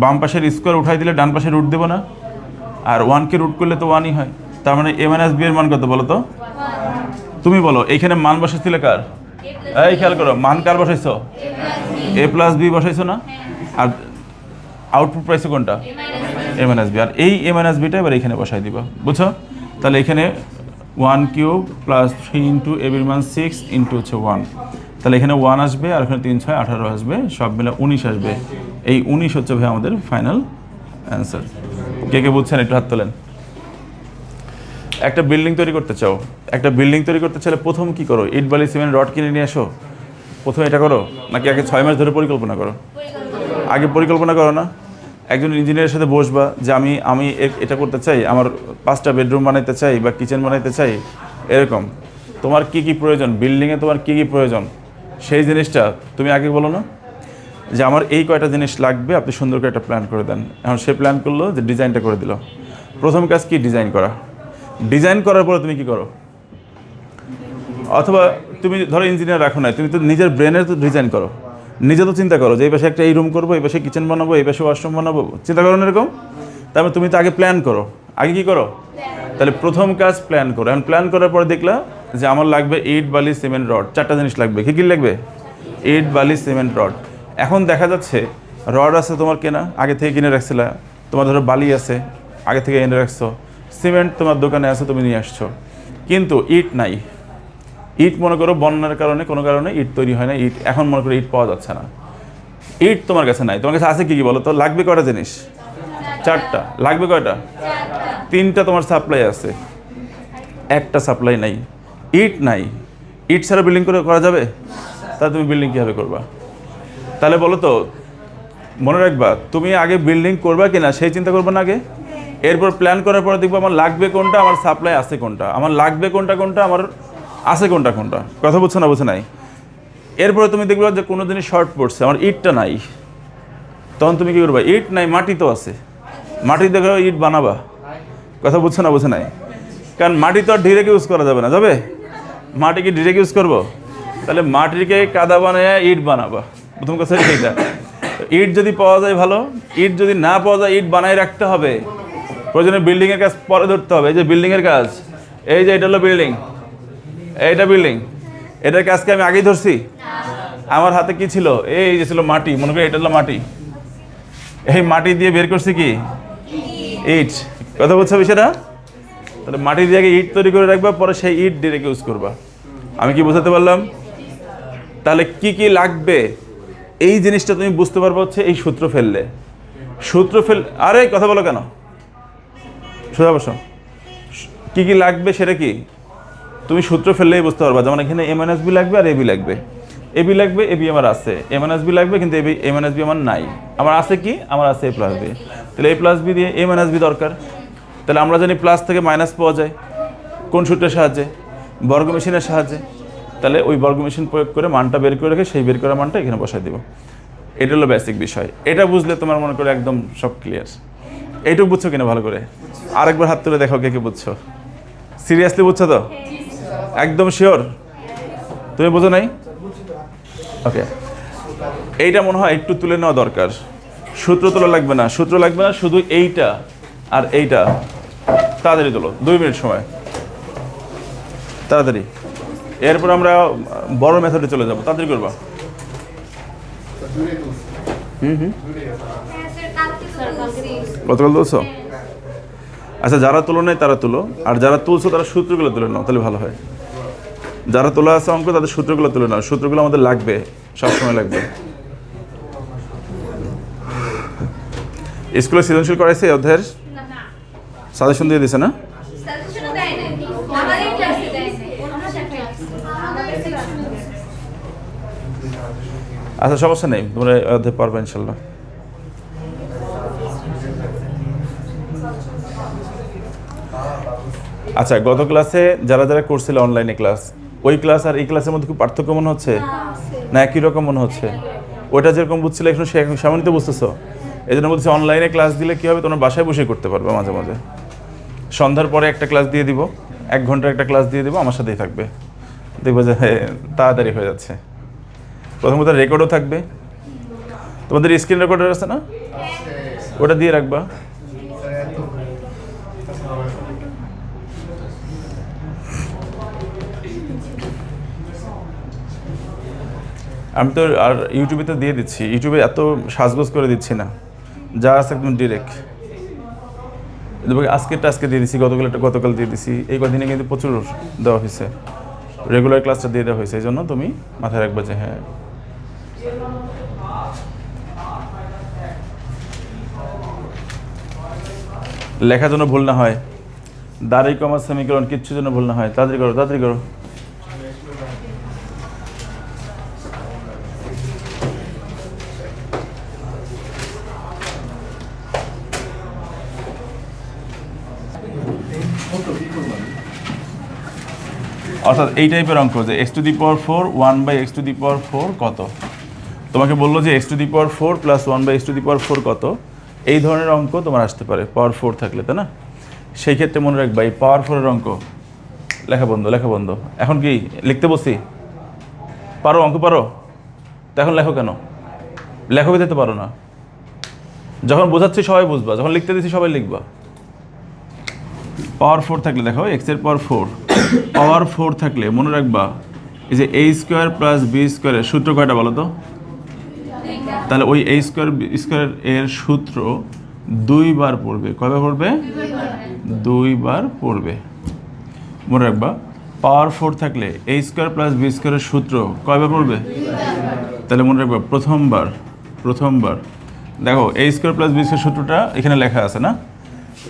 বাম পাশের স্কোয়ার উঠাই দিলে ডান পাশে রুট দেবো না, আর 1কে রুট করলে তো 1ই হয়। তার মানে a মাইনাস বি এর মান কত বলো তো? তুমি বলো এইখানে মান বসাইছিলে কার? এই খেয়াল করো, মান কার বসাইছো? a প্লাস বি বসাইছো না? আর আউটপুট পাইছো কোনটা? a minus B. আর এই a মাইনাস বিটা এবার এখানে বসাই দিবা, বুঝছো? তাহলে এখানে 1 কিউব প্লাস 3 ইন্টু a বির মান 6 ইন্টু হচ্ছে 1, তাহলে এখানে 1 আসবে, আর এখানে 3 6 18 আসবে, সব মিলে 19 আসবে। এই 19 হচ্ছে ভাই আমাদের ফাইনাল অ্যান্সার। কে কে বুঝছেন একটু হাত তোলেন। একটা বিল্ডিং তৈরি করতে চাও, একটা বিল্ডিং তৈরি করতে চাইলে প্রথম কি করো? ইট বালি সিমেন্ট রড কিনে নিয়ে আসো, প্রথম এটা করো, নাকি আগে 6 মাস ধরে পরিকল্পনা করো? আগে পরিকল্পনা করো না? একজন ইঞ্জিনিয়ারের সাথে বসবা যে আমি এটা করতে চাই, আমার 5টা বেডরুম বানাইতে চাই বা কিচেন বানাইতে চাই, এরকম তোমার কি কি প্রয়োজন, বিল্ডিংয়ে তোমার কি কি প্রয়োজন, সেই জিনিসটা তুমি আগে বলো না যে আমার এই কয়টা জিনিস লাগবে, আপনি সুন্দর করে একটা প্ল্যান করে দেন। এখন সে প্ল্যান করলো, যে ডিজাইনটা করে দিল। প্রথম কাজ কি? ডিজাইন করা। ডিজাইন করার পরে তুমি কি করো? অথবা তুমি ধরো ইঞ্জিনিয়ার রাখো না, তুমি তো নিজের ব্রেনের তো ডিজাইন করো, নিজে তো চিন্তা করো যে এই পাশে একটা এই রুম করবো, এই পাশে কিচেন বানাবো, এই পাশে ওয়াশরুম বানাবো, চিন্তা করো না এরকম? তারপর তুমি তো আগে প্ল্যান করো। আগে কি করো? তাহলে প্রথম কাজ প্ল্যান করো। এখন প্ল্যান করার পরে দেখলা যে আমার লাগবে ইট বালি সিমেন্ট রড, 4টা জিনিস লাগবে। কী কী লাগবে? ইট বালি সিমেন্ট রড। এখন দেখা যাচ্ছে রড আছে তোমার কেনা, আগে থেকে কিনে রাখছিলা, তোমার ধরো বালি আছে আগে থেকে এনে রাখছো, সিমেন্ট তোমার দোকানে আছে তুমি নিয়ে আসছো, কিন্তু ইট নাই। ইট মনে করো বন্যার কারণে কোনো কারণে ইট তৈরি হয় না, ইট এখন মনে করো ইট পাওয়া যাচ্ছে না, ইট তোমার কাছে নাই। তোমার কাছে আছে কি কি বলো তো? লাগবে কয়টা জিনিস? 4টা। লাগবে কয়টা? 3টা তোমার সাপ্লাই আছে, একটা সাপ্লাই নাই, ইট নাই। ইট ছাড়া বিল্ডিং করা যাবে? তাহলে তুমি বিল্ডিং কীভাবে করবা? তাহলে বলো তো, মনে রাখবা তুমি আগে বিল্ডিং করবা কিনা সেই চিন্তা করবা না আগে। এরপর প্ল্যান করার পরে দেখবো আমার লাগবে কোনটা, আমার সাপ্লাই আছে কোনটা, আমার লাগবে কোনটা কোনটা, আমার আছে কোনটা কোনটা। কথা বুঝছো না? বুঝে নাই? এরপরে তুমি দেখবে যে কোনো জিনিস শর্ট পড়ছে, আমার ইটটা নাই, তখন তুমি কী করবা? ইট নাই, মাটি তো আছে, মাটি দেখে ইট বানাবা। কথা বুঝছো না? বুঝে নাই? কারণ মাটি তো আর ডিরেক্ট ইউজ করা যাবে না, যাবে? মাটি কি ডিরেক্ট ইউজ করবো? তাহলে মাটিকে কাদা বানায় ইট বানাবা, প্রথম কথা এইটা। ইট যদি পাওয়া যায় ভালো, ইট যদি না পাওয়া যায় ইট বানাই রাখতে হবে, প্রয়োজনে বিল্ডিংয়ের কাজ পরে ধরতে হবে। এই যে বিল্ডিংয়ের কাজ, এই যে এটা হলো বিল্ডিং, এইটা বিল্ডিং, এটার কাজকে আমি আগেই ধরছি। আমার হাতে কি ছিল? এই যে ছিল মাটি, মনে করি এটা হলো মাটি, এই মাটি দিয়ে বের করছি কি? ইট। কথা বলছো বিষয়টা? তাহলে মাটি দিয়ে আগে ইট তৈরি করে রাখবা, পরে সেই ইট ডিরেক্ট ইউজ করবা। আমি কি বোঝাতে পারলাম? তাহলে কি কি লাগবে এই জিনিসটা তুমি বুঝতে পারবো হচ্ছে এই সূত্র ফেললে। আরে কথা বলো কেন? সোজা বসো। কি কি লাগবে সেটা কি তুমি সূত্র ফেললেই বুঝতে পারবা। যেমন এখানে a মাইনাস বি লাগবে আর এবি লাগবে, এবি লাগবে, এবি আমার আছে, a মাইনাস বি লাগবে কিন্তু a মাইনাস বি আমার নাই। আমার আছে কি? আমার আছে a প্লাস বি। তাহলে a প্লাস বি দিয়ে a মাইনাস বি দরকার। তাহলে আমরা জানি প্লাস থেকে মাইনাস পাওয়া যায় কোন সূত্রের সাহায্যে? বর্গ মেশিনের সাহায্যে। তাহলে ওই বর্গ মেশিন প্রয়োগ করে মানটা বের করে রেখে সেই বের করা মানটা এখানে বসাই দেবো। এটা হলো বেসিক বিষয়। এটা বুঝলে তোমার মনে করে একদম সব ক্লিয়ার। এইটুকু বুঝছো কিনা ভালো করে? আরেকবার হাত তুলে দেখো কে কে বুঝছো। সিরিয়াসলি বুঝছো তো? একদম শিওর? তুমি বোঝো নাই? ওকে, এইটা মনে হয় একটু তুলে নেওয়া দরকার। সূত্র তোলা লাগবে না, সূত্র লাগবে না, শুধু এইটা আর এইটা তাড়াতাড়ি তোলো, 2 মিনিট সময়, তাড়াতাড়ি। এরপর আমরা বড় মেথডে চলে যাবো, তাড়াতাড়ি করবা। কতগুলো তুলছো? আচ্ছা, যারা তুলো নাই তারা তুলো, আর যারা তুলছো তারা সূত্রগুলো তুলে নাও, তাহলে ভালো হয়। যারা তোলা আছে অঙ্ক তাদের সূত্রগুলো তুলে নাও, সূত্রগুলো আমাদের লাগবে, সবসময় লাগবে। স্কুলে সৃজনশীল করাইছে এই অধ্যায়ের সাজেশন দিয়ে দিছে না? সাজেশন দেয় না, আমাদের ক্লাসে দেয় না, অন্য শাখায় আমাদের ক্লাসে দেয়। আচ্ছা সমস্যা নেই, তোমরা এই অধ্যায় পারবে ইনশাল্লাহ। আচ্ছা গত ক্লাসে যারা যারা করছিল অনলাইনে ক্লাস, ওই ক্লাস আর এই ক্লাসের মধ্যে খুব পার্থক্য মনে হচ্ছে না একই রকম মনে হচ্ছে? ওইটা যেরকম বুঝছিলে এখন সে এখন সামান্য বুঝতেছো। এই জন্য বলছি অনলাইনে ক্লাস দিলে কী হবে, তোমরা বাসায় বসে করতে পারবে। মাঝে মাঝে সন্ধ্যার পরে একটা ক্লাস দিয়ে দিব, 1 ঘন্টার একটা ক্লাস দিয়ে দিব, আমার সাথেই থাকবে, দেখবো যে তাড়াতাড়ি হয়ে যাচ্ছে। প্রথমত রেকর্ডও থাকবে, তোমাদের স্ক্রিন রেকর্ডার আছে না, ওটা দিয়ে রাখবা। আমি তো আর ইউটিউবে তো দিয়ে দিচ্ছি, ইউটিউবে এত সাজগোজ করে দিচ্ছি না, যা আছে একদম ডিরেক্ট। আজকেরটা আজকে দিয়ে দিচ্ছি, গতকাল দিয়ে দিচ্ছি, এই কদিনে কিন্তু প্রচুর দেওয়া হয়েছে, রেগুলার ক্লাসটা দিয়ে দেওয়া হয়েছে, এই জন্য তুমি মাথায় রাখবে যে হ্যাঁ। লেখার জন্য ভুল না হয়, দাঁড়ি কমা সেমিকোলন কিচ্ছু জন্য ভুল না হয়, তাড়াতাড়ি করো তাড়াতাড়ি করো। অর্থাৎ এই টাইপের অঙ্ক যে x⁴ 1/x⁴ কত, তোমাকে বললো যে x⁴ প্লাস 1/x⁴ কত, এই ধরনের অঙ্ক তোমার আসতে পারে পাওয়ার 4 থাকলে, তাই না? সেই ক্ষেত্রে মনে রাখবা এই পাওয়ার 4-এর অঙ্ক লেখা বন্ধ। এখন কি লিখতে বসি? পারো অঙ্ক পারো তো এখন লেখো কেন? লেখো দিতে পারো না, যখন বোঝাচ্ছি সবাই বুঝবা, যখন লিখতে দিচ্ছি সবাই লিখবা। পাওয়ার 4 থাকলে দেখো x-এর পাওয়ার 4, পাওয়ার 4 থাকলে মনে রাখবা এই যে a² প্লাস b² এর সূত্র কয়টা বলো তো? তাহলে ওই a² এর সূত্র 2 বার পড়বে। কয়বার পড়বে? 2 বার পড়বে। মনে রাখবা পাওয়ার 4 থাকলে a² প্লাস b² এর সূত্র কয়বার পড়বে? তাহলে মনে রাখবা প্রথমবার দেখো a² প্লাস b² সূত্রটা এখানে লেখা আছে না,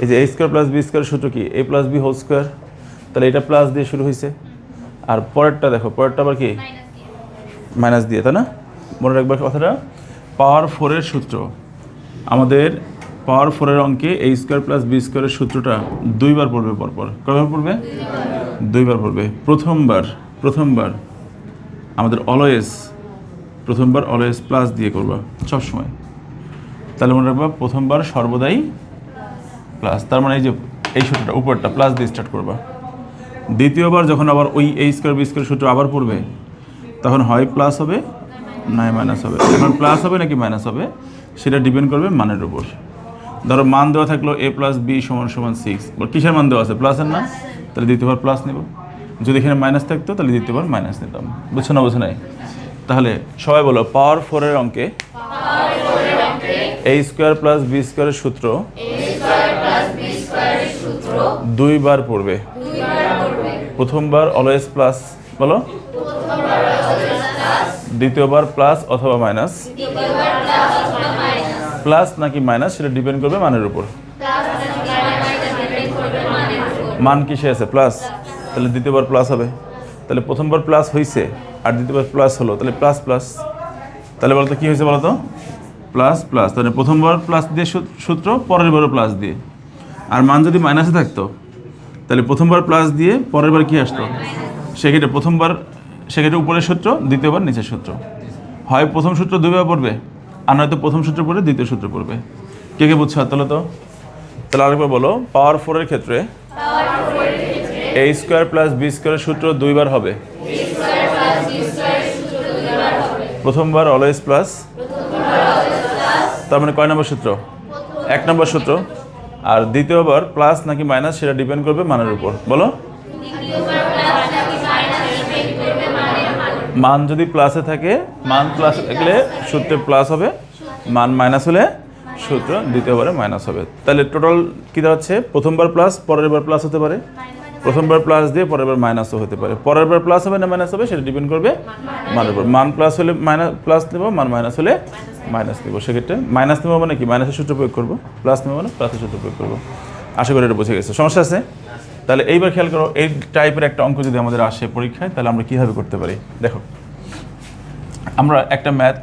এই যে a² প্লাস b² সূত্র কি a plus b whole square, তাহলে এটা প্লাস দিয়ে শুরু হয়েছে, আর পরেরটা দেখো পরেরটা আবার কি মাইনাস দিয়ে, তাই না? মনে রাখবার কথাটা, পাওয়ার 4-এর সূত্র আমাদের পাওয়ার 4-এর অঙ্কে a² প্লাস b² এর সূত্রটা 2 বার পড়বে পরপর। কয়বার পড়বে? 2 বার পড়বে। প্রথমবার আমাদের অলওয়েজ প্লাস দিয়ে করবা সবসময়, তাহলে মনে রাখবা প্রথমবার সর্বদাই প্লাস, তার মানে এই যে এই সূত্রটা উপরটা প্লাস দিয়ে স্টার্ট করবা। দ্বিতীয়বার যখন আবার ওই a² b² সূত্র আবার পড়বে, তখন হয় প্লাস হবে নয় মাইনাস হবে। এখন প্লাস হবে নাকি মাইনাস হবে সেটা ডিপেন্ড করবে মানের উপর। ধরো মান দেওয়া থাকলো a প্লাস b = 6, কিসের মান দেওয়া আছে? প্লাসের না, তাহলে দ্বিতীয়বার প্লাস নেব। যদি এখানে মাইনাস থাকতো তাহলে দ্বিতীয়বার মাইনাস নিতাম। বুঝছো না? বুঝো নাই? তাহলে সবাই বলো পাওয়ার 4-এর অঙ্কে a² প্লাস b² এর সূত্র 2 বার পড়বে। প্রথমবার অলওয়েজ প্লাস বলো, দ্বিতীয়বার প্লাস অথবা মাইনাস। প্লাস নাকি মাইনাস সেটা ডিপেন্ড করবে মানের উপর। মান কিসে আছে? প্লাস, তাহলে দ্বিতীয়বার প্লাস হবে। তাহলে প্রথমবার প্লাস হয়েছে আর দ্বিতীয়বার প্লাস হলো, তাহলে প্লাস। তাহলে বলতো কি হয়েছে বলতো? প্লাস। তাহলে প্রথমবার প্লাস দিয়ে সূত্র, পরের বারও প্লাস দিয়ে। আর মান যদি মাইনাসে থাকতো তাহলে প্রথমবার প্লাস দিয়ে পরের বার কি আসতো? সেক্ষেত্রে উপরের সূত্র, দ্বিতীয়বার নিচের সূত্র। হয় প্রথম সূত্র 2 বার পড়বে, আর নয়তো প্রথম সূত্র পড়ে দ্বিতীয় সূত্র পড়বে। কে বুঝছো? তাহলে আরেকবার বলো, পাওয়ার 4-এর ক্ষেত্রে a² প্লাস b² এর সূত্র 2 বার হবে। প্রথমবার অলওয়েজ প্লাস, তার মানে কয় নম্বর সূত্র? 1 নম্বর সূত্র। আর দ্বিতীয়বার প্লাস নাকি মাইনাস সেটা ডিপেন্ড করবে মানের উপর। বলো, মান যদি প্লাসে থাকে, মান প্লাসে থাকলে সূত্রে প্লাস হবে, মান মাইনাস হলে সূত্র দ্বিতীয়বারে মাইনাস হবে। তাহলে টোটাল কী দাঁড়াচ্ছে? প্রথমবার প্লাস, পরের বার প্লাস হতে পারে, প্রথমবার প্লাস দিয়ে পরের বার মাইনাসও হতে পারে, পরের বার প্লাস হবে না মাইনাস হবে সেটা ডিপেন্ড করবে মানের উপর। মান প্লাস হলে প্লাস নেবো, মান মাইনাস হলে মাইনাস নেবো। সেক্ষেত্রে মাইনাস নেবো মানে কি মাইনাসের সূত্র প্রয়োগ করবো, প্লাস নেবো মানে প্লাসের সূত্র প্রয়োগ করবো। আশা করি এটা বুঝে গেছে, সমস্যা আছে? তাহলে এইবার খেয়াল করো, এই টাইপের একটা অঙ্ক যদি আমাদের আসে পরীক্ষায় তাহলে আমরা কীভাবে করতে পারি। দেখো আমরা একটা ম্যাথ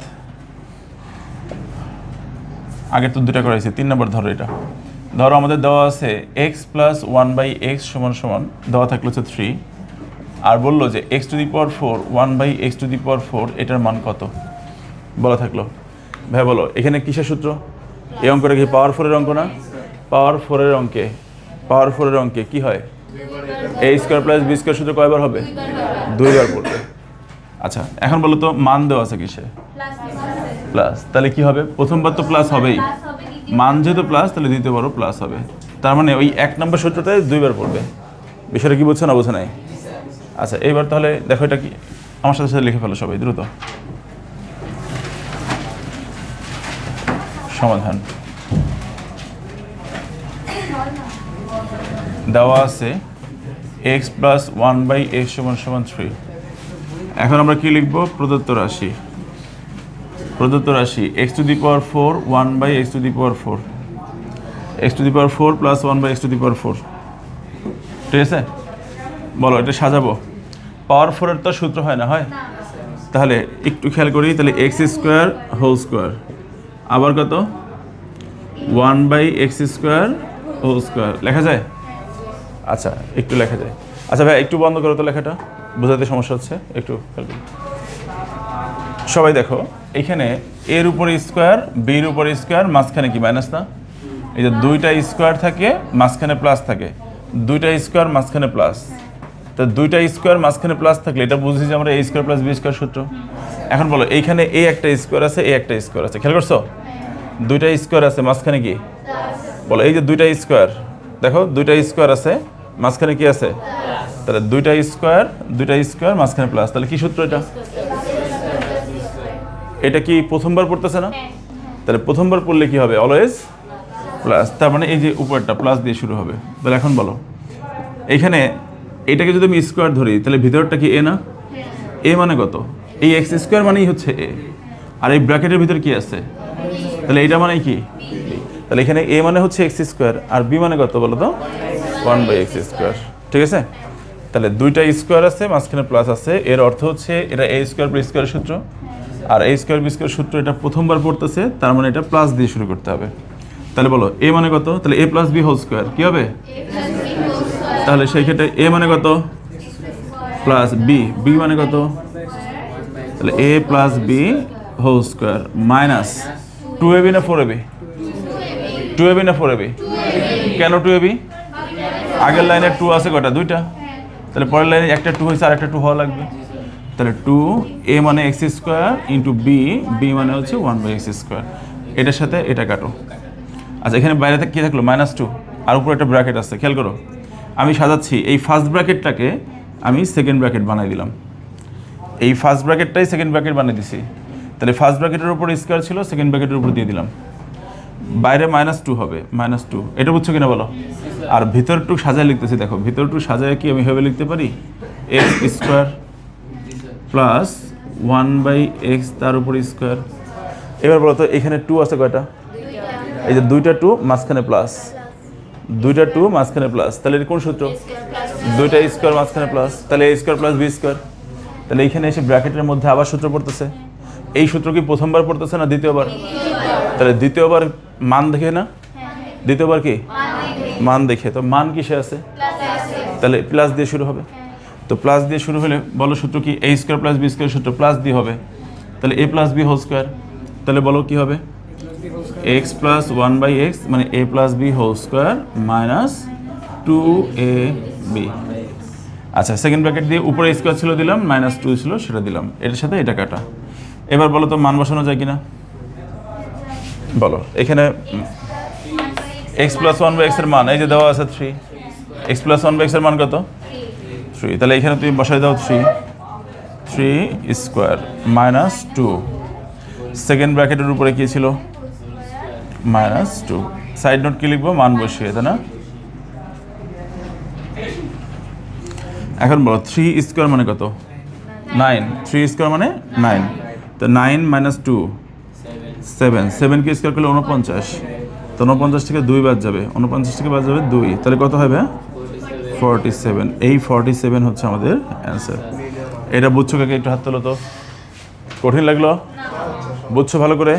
আগের তো দুটা করাইছি, 3 নম্বর ধরো। এটা ধরো আমাদের দেওয়া আছে এক্স প্লাস 1/x সমান সমান দেওয়া থাকলো হচ্ছে 3, আর বললো যে x to the power 4 1/x to the power 4 এটার মান কত বলা থাকলো। ভাই বলো এখানে কিসের সূত্র? এই অঙ্কটা কি পাওয়ার 4 এর অঙ্ক না? পাওয়ার 4 এর অঙ্কে কি হয়? a square plus B square সূত্র কয়বার হবে? 2 বার পড়বে। আচ্ছা এখন বলো তো মান দেওয়া আছে কিসে? প্লাস। তাহলে কি হবে? প্রথমবার তো প্লাস হবেই, মান যেহেতু প্লাস তাহলে দ্বিতীয়বারও প্লাস হবে। তার মানে ওই 1 নম্বর সূত্রটাই 2 বার পড়বে। বিষয়টা কি বুঝছো না বোঝো নাই? আচ্ছা এইবার তাহলে দেখো এটা কি, আমার সাথে সাথে লিখে ফেলো সবাই দ্রুত। সমাধান দেওয়া আছে x প্লাস 1/x সমান সমান 3। এখন আমরা কি লিখব? প্রদত্ত রাশি x to the power 4 1/x to the power 4, x to the power 4 plus 1/x to the power 4। ঠিক আছে, বলো এটা সাজাবো। পাওয়ার 4 এর তো সূত্র হয় না, হয়? তাহলে একটু খেয়াল করি, তাহলে x স্কোয়ার হোল স্কোয়ার আবার কত 1/x স্কোয়ার হোল স্কোয়ার লেখা যায়? আচ্ছা একটু লেখা যায়। আচ্ছা ভাই একটু বন্ধ করো তো লেখাটা, বোঝাতে সমস্যা হচ্ছে, একটু খেয়াল করো। সবাই দেখো এখানে এর উপরে স্কোয়ার, বির উপরে স্কোয়ার, মাঝখানে কি মাইনাস না? এই যে দুইটা স্কোয়ার থাকে মাঝখানে প্লাস থাকে, দুইটা স্কোয়ার মাঝখানে প্লাস, তো দুইটা স্কোয়ার মাঝখানে প্লাস থাকলে এটা বুঝি যে আমরা a square plus B square সূত্র। এখন বলো এইখানে এ একটা স্কোয়ার আছে, এ একটা স্কোয়ার আছে, খেয়াল করছো? দুইটা স্কোয়ার আছে মাঝখানে কি? বলো এই যে দুইটা স্কোয়ার, দেখো দুইটা স্কোয়ার আছে মাঝখানে কি আছে? তাহলে দুইটা স্কোয়ার মাঝখানে প্লাস, তাহলে কি সূত্র এটা? এটা কি প্রথমবার পড়তেছে না? তাহলে প্রথমবার পড়লে কি হবে? Always plus. তার মানে এই যে উপরটা প্লাস দিয়ে শুরু হবে। তাহলে এখন বলো এইখানে এটাকে যদি আমি স্কোয়ার ধরি তাহলে ভিতরটা কি এ না? এ মানে কত? এই এক্স স্কোয়ার মানেই হচ্ছে এ, আর এই ব্র্যাকেটের ভিতর কি আছে? তাহলে এটা মানে কি? তাহলে এখানে এ মানে হচ্ছে এক্স স্কোয়ার, আর বি মানে কত বলো তো? 1/x square. ঠিক আছে, তাহলে দুইটা স্কোয়ার আছে মাঝখানে প্লাস আছে, এর অর্থ হচ্ছে এটা a স্কোয়ার প্লাস স্কোয়ার সূত্র, আর a স্কোয়ার বি স্কোয়ার সূত্র এটা প্রথমবার পড়তেছে, তার মানে এটা প্লাস দিয়ে শুরু করতে হবে। তাহলে বলো এ মানে কত? তাহলে a plus B whole square কি হবে? তাহলে সেই ক্ষেত্রে এ মানে কত? প্লাস বি মানে কত? তাহলে a plus B whole square minus 2ab না 4ab? 2ab না 4ab? কেন 2ab? আগের লাইনে 2 আছে কটা? দুইটা। তাহলে পরের লাইনে একটা 2 হয়েছে আর একটা 2 হওয়া লাগবে। তাহলে 2a মানে x স্কোয়ার ইন্টু বি মানে হচ্ছে 1/x স্কোয়ার। এটার সাথে এটা কাটো। আচ্ছা এখানে বাইরে থেকে কী থাকলো? -2, আর উপরে একটা ব্র্যাকেট আছে, খেয়াল করো। আমি সাজাচ্ছি এই ফার্স্ট ব্র্যাকেটটাকে আমি সেকেন্ড ব্র্যাকেট বানাই দিলাম, এই ফার্স্ট ব্র্যাকেটটাই সেকেন্ড ব্র্যাকেট বানিয়ে দিছি। তাহলে ফার্স্ট ব্র্যাকেটের উপর স্কোয়ার ছিল, সেকেন্ড ব্র্যাকেটের উপর দিয়ে দিলাম, বাইরে -2 হবে, -2। এটা বুঝছো কিনা বলো? আর ভিতরটুক সাজায় লিখতেছি, দেখো ভিতরটুক সাজায় কি আমি এভাবে লিখতে পারি? এক্স স্কোয়ার প্লাস 1/x তার উপর স্কোয়ার। এবার বলো তো এখানে 2 আছে কয়টা? এই যে দুইটা 2 মাঝখানে প্লাস, দুইটা 2 মাঝখানে প্লাস, তাহলে এটা কোন সূত্র? দুইটা স্কোয়ার মাঝখানে প্লাস, তাহলে a square plus B square. তাহলে এইখানে এসে ব্র্যাকেটের মধ্যে আবার সূত্র পড়তেছে। এই সূত্র কি প্রথমবার পড়তেছে না দ্বিতীয়বার? তাহলে দ্বিতীয়বার মান দেখে না? দ্বিতীয়বার কি মান দেখে, তো মান কিসে আছে? তাহলে প্লাস দিয়ে শুরু হবে। তো প্লাস দিয়ে শুরু হলে বলো সূত্র কি? a square plus B square সূত্র প্লাস দিয়ে হবে, তাহলে a plus B whole square. তাহলে বলো কি হবে? x প্লাস 1/x মানে a plus B whole square minus 2ab। আচ্ছা সেকেন্ড ব্র্যাকেট দিয়ে উপরে স্কোয়ার ছিল দিলাম, -2 ছিল সেটা দিলাম, এটার সাথে এটা কাটা। এবার বলো তো মান বসানো যায় কিনা বলো। এখানে x প্লাস 1/x এর মান এই যে দেওয়া আছে 3, x প্লাস 1/x এর মান কত? 3। তাহলে এখানে তুমি বসাই দাও 3 স্কোয়ার মাইনাস 2, সেকেন্ড ব্র্যাকেটের উপরে কি ছিল? -2। সাইড নোট কি লিখবো? মান বসিয়ে, তাই না? এখন বলো 3 স্কোয়ার মানে কত? 9। 3 স্কোয়ার মানে 9। তো 9 মাইনাস 2 7। 7 কে স্কোয়ার করলে 49। তো 49 থেকে 2 বাদ যাবে, 49 থেকে বাদ যাবে 2, তাহলে কত হবে? 47। এই 47 হচ্ছে আমাদের অ্যান্সার। এটা বুঝছো কাকে? একটু হাত তোলো তো। কঠিন লাগলো? বুঝছো ভালো করে?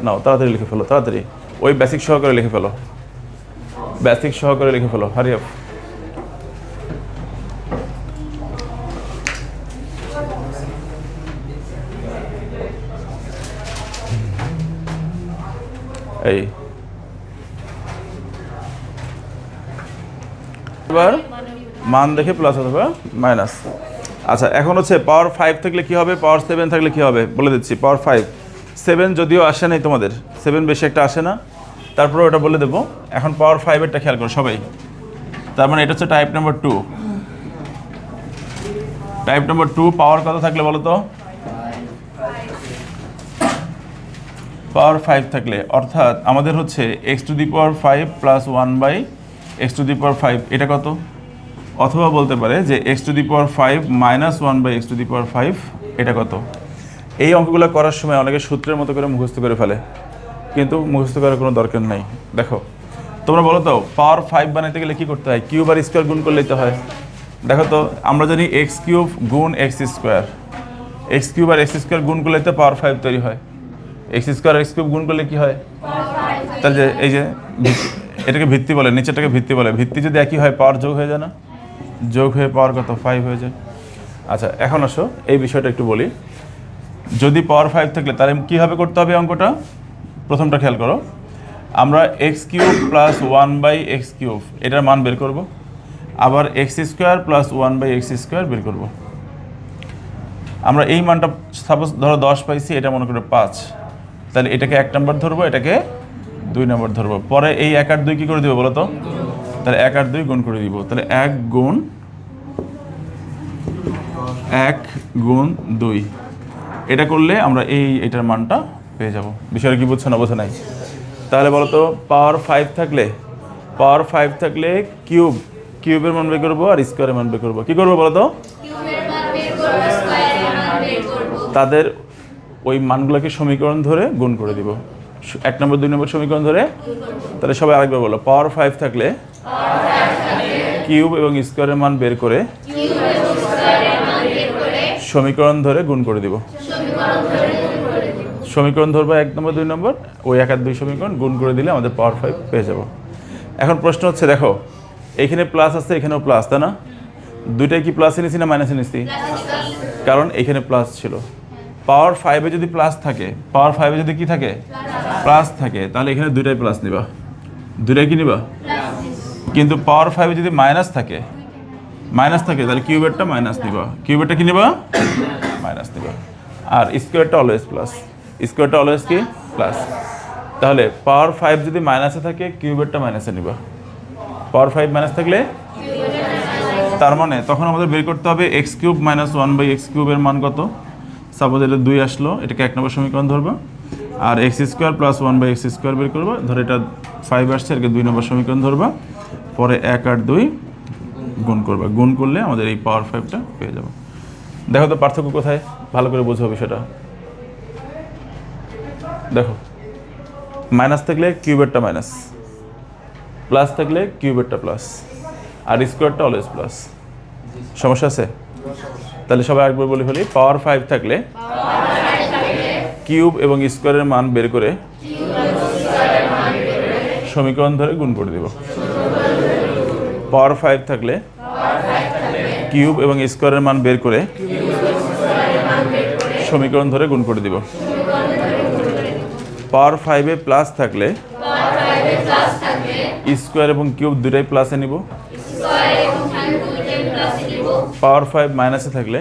নাও তাড়াতাড়ি লিখে ফেলো, তাড়াতাড়ি ওই বেসিক সহকারে লিখে ফেলো, বেসিক সহকারে লিখে ফেলো, হারি আপ। এই এবার মান দেখে প্লাস অথবা মাইনাস। আচ্ছা, এখন হচ্ছে পাওয়ার 5 থাকলে কি হবে, পাওয়ার 7 থাকলে কি হবে বলে দিচ্ছি। পাওয়ার 5, 7 যদিও আসে নাই তোমাদের, 7 বেশি একটা আসে না, তারপরে ওটা বলে দেবো। এখন পাওয়ার 5-এরটা খেয়াল করো সবাই। তার মানে এটা হচ্ছে টাইপ নাম্বার 2। টাইপ নাম্বার 2 পাওয়ার কত থাকলে বলো তো? পাওয়ার 5 থাকলে, অর্থাৎ আমাদের হচ্ছে x⁵ প্লাস 1/x⁵, এটা কত? অথবা বলতে পারে যে x⁵ মাইনাস 1/x⁵, এটা কত? এই অঙ্কগুলো করার সময় অনেকে সূত্রের মতো করে মুখস্থ করে ফেলে, কিন্তু মুখস্থ করার কোনো দরকার নেই। দেখো তোমরা বলো তো, পাওয়ার 5 বানাইতে গেলে কী করতে হয়? কিউব আর স্কোয়ার গুণ করলেই তো হয়। দেখো তো, আমরা জানি x³ গুণ x², x³ আর x² গুণ করলে তো পাওয়ার 5 তৈরি হয়। x² আর x³ গুণ করলে কি হয়? তাহলে যে এই যে এটাকে ভিত্তি বলে, নিচেরটাকে ভিত্তি বলে, ভিত্তি যদি একই হয় পাওয়ার যোগ হয়ে যায় না? যোগ হয়ে পাওয়ার কত? 5 হয়ে যায়। আচ্ছা, এখন আসো এই বিষয়টা একটু বলি। যদি পাওয়ার 5 থাকলে তাহলে কীভাবে করতে হবে অঙ্কটা? প্রথমটা খেয়াল করো, আমরা x³ প্লাস 1/x³ এটার মান বের করব, আবার x² প্লাস 1/x² বের করব। আমরা এই মানটা সাপোজ ধরো 10 পাইছি, এটা মনে করো 5, তাহলে এটাকে 1 নম্বর ধরবো, এটাকে 2 নম্বর ধরবো। পরে এই 1 আর 2 কী করে দিব বলো তো? তাহলে 1 আর 2 গুণ করে দিব, তাহলে 1 গুণ 2, এটা করলে আমরা এইটার মানটা পেয়ে যাব। বিষয়টা কি বুঝছো না বোঝো নাই? তাহলে বলো তো, পাওয়ার 5 থাকলে কিউবের মান বের করবো আর স্কোয়ারের মান বের করবো। কী করবো বলো তো? তাদের ওই মানগুলোকে সমীকরণ ধরে গুণ করে দিব, 1 নম্বর 2 নম্বর সমীকরণ ধরে। তাহলে সবাই আরেকবার বলো, পাওয়ার 5 থাকলে কিউব এবং স্কোয়ারের মান বের করে সমীকরণ ধরে গুণ করে দিব। সমীকরণ ধরবো 1 নম্বর 2 নম্বর, ওই 1 আর 2 সমীকরণ গুণ করে দিলে আমাদের পাওয়ার 5 পেয়ে যাব। এখন প্রশ্ন হচ্ছে, দেখো এইখানে প্লাস আছে, এখানেও প্লাস, তাই না? দুইটাই কি প্লাসে নিছি না মাইনাসে নিছি? কারণ এখানে প্লাস ছিল। পাওয়ার 5-এ যদি প্লাস থাকে, পাওয়ার 5-এ যদি কি থাকে? প্লাস থাকে, তাহলে এখানে দুইটাই প্লাস নিবা, দুইটাই কি নিবা? কিন্তু পাওয়ার 5-এ যদি মাইনাস থাকে, তাহলে কিউবেরটা মাইনাস নিবা, কিউবেরটা কি নিবা? মাইনাস নিবা। আর স্কোয়ারটা অলওয়েজ প্লাস, স্কোয়ারটা অলওয়েজ কি? প্লাস। তাহলে পাওয়ার 5 যদি মাইনাসে থাকে, কিউবেরটা মাইনাসে নিবা। পাওয়ার 5 মাইনাস থাকলে, তার মানে তখন আমাদের বের করতে হবে x³ মাইনাস 1/x³ এর মান কত। সাপোজ এটা 2 আসলো, এটাকে 1 নম্বর সমীকরণ ধরবো, আর x² প্লাস 1/x² বের করবো। ধর এটা 5 আসছে, এটাকে 2 নম্বর সমীকরণ ধরবা, পরে 1 আর 2 গুণ করবা, গুণ করলে আমাদের এই পাওয়ার 5টা পেয়ে যাবো। দেখো তো পার্থক্য কোথায়, ভালো করে বোঝো বিষয়টা। দেখো, মাইনাস থাকলে কিউবেরটা মাইনাস, প্লাস থাকলে কিউবেরটা প্লাস, আর স্কোয়ারটা অলওয়েজ প্লাস। সমস্যা আছে? তাহলে সবাই একবার বলে ফেলি, পাওয়ার 5 থাকলে কিউব এবং স্কোয়ারের মান বের করে সমীকরণ ধরে গুণ করে দিব। পাওয়ার 5 থাকলে কিউব এবং স্কোয়ারের মান বের করে সমীকরণ ধরে গুণ করে দিব। পাওয়ার 5-এ প্লাস থাকলে স্কোয়ার এবং কিউব দুটাই প্লাসে নিব। পাওয়ার 5 মাইনাসে থাকলে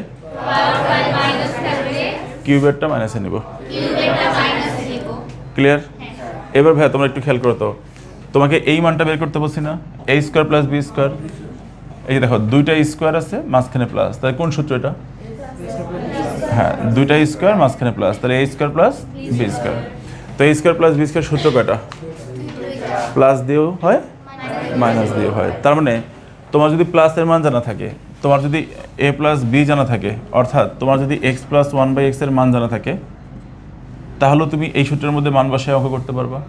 কিউবেরটা মাইনাসে নিব। ক্লিয়ার? এবার ভাইয়া তোমরা একটু খেয়াল করো তো, তোমাকে এই মানটা বের করতে বলছি না, a² প্লাস b²। এই যে দেখো, দুইটা স্কোয়ার আছে, মাঝখানে প্লাস, তাহলে কোন সূত্র এটা? হ্যাঁ, দুইটা স্কোয়ার মাঝখানে প্লাস, তাহলে a² প্লাস b²। তো a² প্লাস b² সূত্র কয়টা? প্লাস দিয়েও হয়, মাইনাস দিয়েও হয়। তার মানে তোমার যদি প্লাসের মান জানা থাকে, তোমার যদি a প্লাস বি জানা থাকে, অর্থাৎ তোমার যদি x প্লাস 1/x এর মান জানা থাকে, তাহলে তুমি এই সূত্রের মধ্যে মান বসায় অঙ্ক করতে পারবা,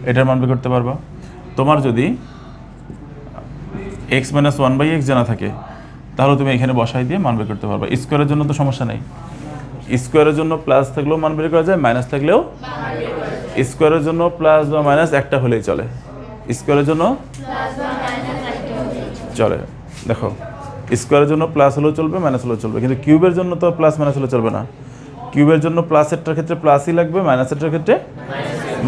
এটার মান বের করতে পারবা। তোমার যদি x মাইনাস 1/x জানা থাকে, তাহলে তুমি এখানে বসাই দিয়ে মান বের করতে পারবা। স্কোয়ারের জন্য তো সমস্যা নেই, স্কোয়ারের জন্য প্লাস থাকলেও মান বের করা যায়, মাইনাস থাকলেও। স্কোয়ারের জন্য প্লাস বা মাইনাস একটা হলেই চলে, স্কোয়ারের জন্য চলে। দেখো, স্কোয়ারের জন্য প্লাস হলেও চলবে, মাইনাস হলেও চলবে, কিন্তু কিউবের জন্য তো প্লাস মাইনাস হলে চলবে না। কিউবের জন্য প্লাসেরটার ক্ষেত্রে প্লাসই লাগবে, মাইনাসেরটার ক্ষেত্রে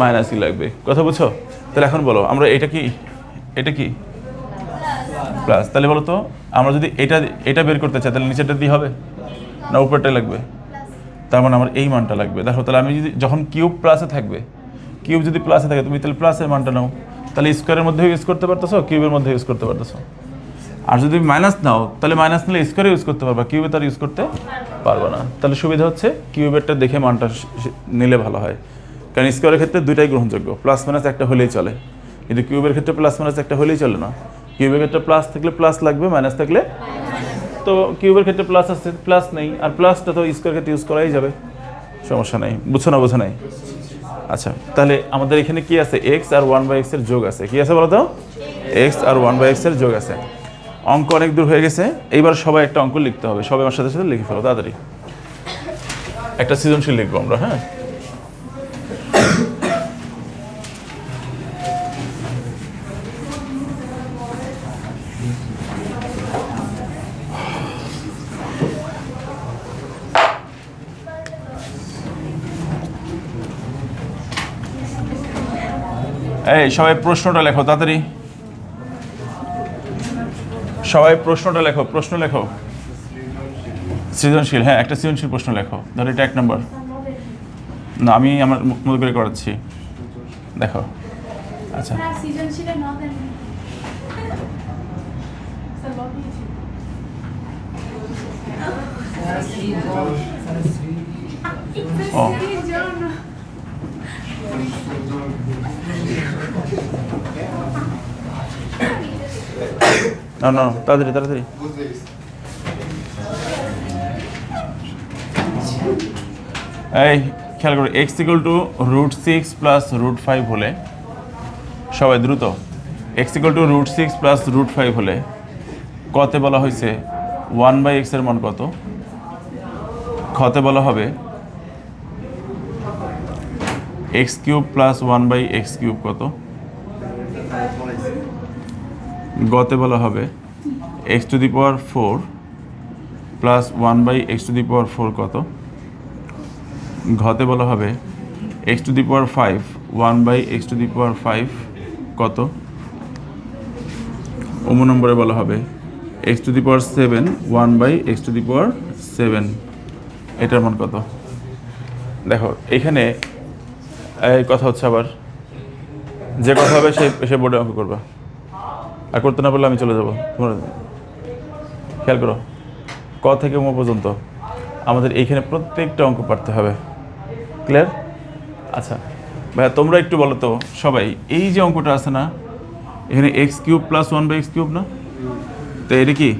মাইনাসই লাগবে। কথা বুঝছো? তাহলে এখন বলো, আমরা এটা কি প্লাস, তাহলে বলো তো আমরা যদি এটা বের করতে চাই, তাহলে নিচেরটা দিয়ে হবে না উপরটাই লাগবে? তার মানে আমার এই মানটা লাগবে। দেখো, তাহলে আমি যদি যখন কিউব প্লাসে থাকবে, কিউব যদি প্লাসে থাকে, তুমি তাহলে প্লাসের মানটা নাও, তাহলে স্কোয়ারের মধ্যেও ইউজ করতে পারতেছো, কিউবের মধ্যে ইউজ করতে পারতেছো। আর যদি মাইনাস নাও, তাহলে মাইনাস নিলে স্কোয়ারে ইউজ করতে পারবা, কিউবে তার ইউজ করতে পারবা না। তাহলে সুবিধা হচ্ছে কিউবেরটা দেখে মানটা নিলে ভালো হয়, কারণ স্কোয়ারের ক্ষেত্রে দুইটাই গ্রহণযোগ্য, প্লাস মাইনাস একটা হলেই চলে, কিন্তু কিউবের ক্ষেত্রে প্লাস মাইনাস একটা হলেই চলে না। কিউবের ক্ষেত্রে প্লাস থাকলে প্লাস লাগবে, মাইনাস থাকলে, তো কিউবের ক্ষেত্রে প্লাস আসছে, প্লাস নেই, আর প্লাসটা তো স্কোয়ার ক্ষেত্রে ইউজ করাই যাবে, সমস্যা নেই। বুঝছো না? বোঝা নাই? আচ্ছা, তাহলে আমাদের এখানে কি আছে? এক্স আর 1/x এর যোগ আছে। কি আছে বলো তো? এক্স আর 1/x এর যোগ আছে। অঙ্ক অনেক দূর হয়ে গেছে, এইবার সবাই একটা অঙ্ক লিখতে হবে। সবাই আমার সাথে সাথে লিখে ফেলো তাড়াতাড়ি, একটা সৃজনশীল লিখবো আমরা। হ্যাঁ, এই সবাই প্রশ্নটা লেখো তাড়াতাড়ি, সবাই প্রশ্নটা লেখো, প্রশ্ন লেখো সৃজনশীল। হ্যাঁ, একটা সৃজনশীল প্রশ্ন লেখো। ধরো এটা 1 নম্বর, না আমি আমার মতো করে করাচ্ছি, দেখো। আচ্ছা, ও না না, তাড়াতাড়ি তাড়াতাড়ি। এই খেয়াল করো, x = √6 + √5 হলে, সবাই দ্রুত, x = √6 + √5 হলে কতে বলা হয়েছে 1/x এর মান কত? খতে বলা হবে x³ + 1/x³ কত? গতে বলা হবে x⁴ + 1/x⁴ কত? ঘতে বলা হবে x⁵ 1/x⁵ কত? নম্বরে বলা হবে x⁷ 1/x⁷, এটার মান কত? দেখো, এখানে এই কথা হচ্ছে, আবার যে কথা হবে সে বোর্ডে অঙ্ক করবা, আর করতে না পারলে আমি চলে যাবো। তোমরা খেয়াল করো, ক থেকে ম পর্যন্ত আমাদের এইখানে প্রত্যেকটা অঙ্ক পারতে হবে। ক্লিয়ার? আচ্ছা ভাইয়া, তোমরা একটু বলো তো সবাই, এই যে অঙ্কটা আছে না, এখানে x³ + 1/x³ না? তো এটা কি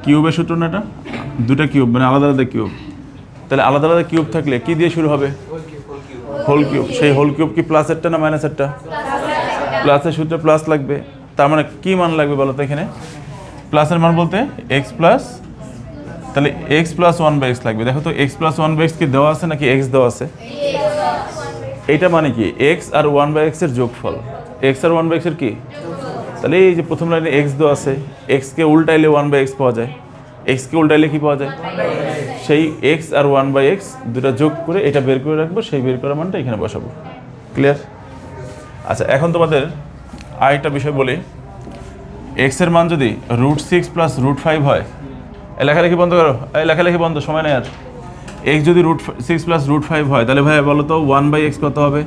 কিউবের সূত্র না? এটা দুটা কিউব, মানে আলাদা আলাদা কিউব। তাহলে আলাদা আলাদা কিউব থাকলে কি দিয়ে শুরু হবে? Whole cube. সেই হোল কিউব কি প্লাসেরটা না মাইনাসেরটা? প্লাসের সূত্রে প্লাস লাগবে। তার মানে কি মান লাগবে বলো তো এখানে? প্লাসের মান বলতে x প্লাস, তাহলে x + 1/x লাগবে। দেখো তো, x + 1/x কি দেওয়া আছে নাকি x দেওয়া আছে? এইটা মানে কি x আর 1/x এর যোগফল। x আর 1/x এর কি? তাহলে এই যে প্রথম লাইনে x দেওয়া আছে, x কে উল্টাইলে 1/x পাওয়া যায়, x কে উল্টাইলে কি পাওয়া যায়? সেই x আর 1/x দুটা যোগ করে এটা বের করে রাখবো, সেই বের করা মানটা এখানে বসাবো। ক্লিয়ার? আচ্ছা, এখন তোমাদের আরেকটা বিষয় বলি, x এর মান যদি √6 + √5 হয়, লেখালেখি বন্ধ করো, এই লেখালেখি বন্ধ, সময় নেই আর। x যদি √6 + √5 হয়, তাহলে ভাই বলো তো 1/x কত হবে?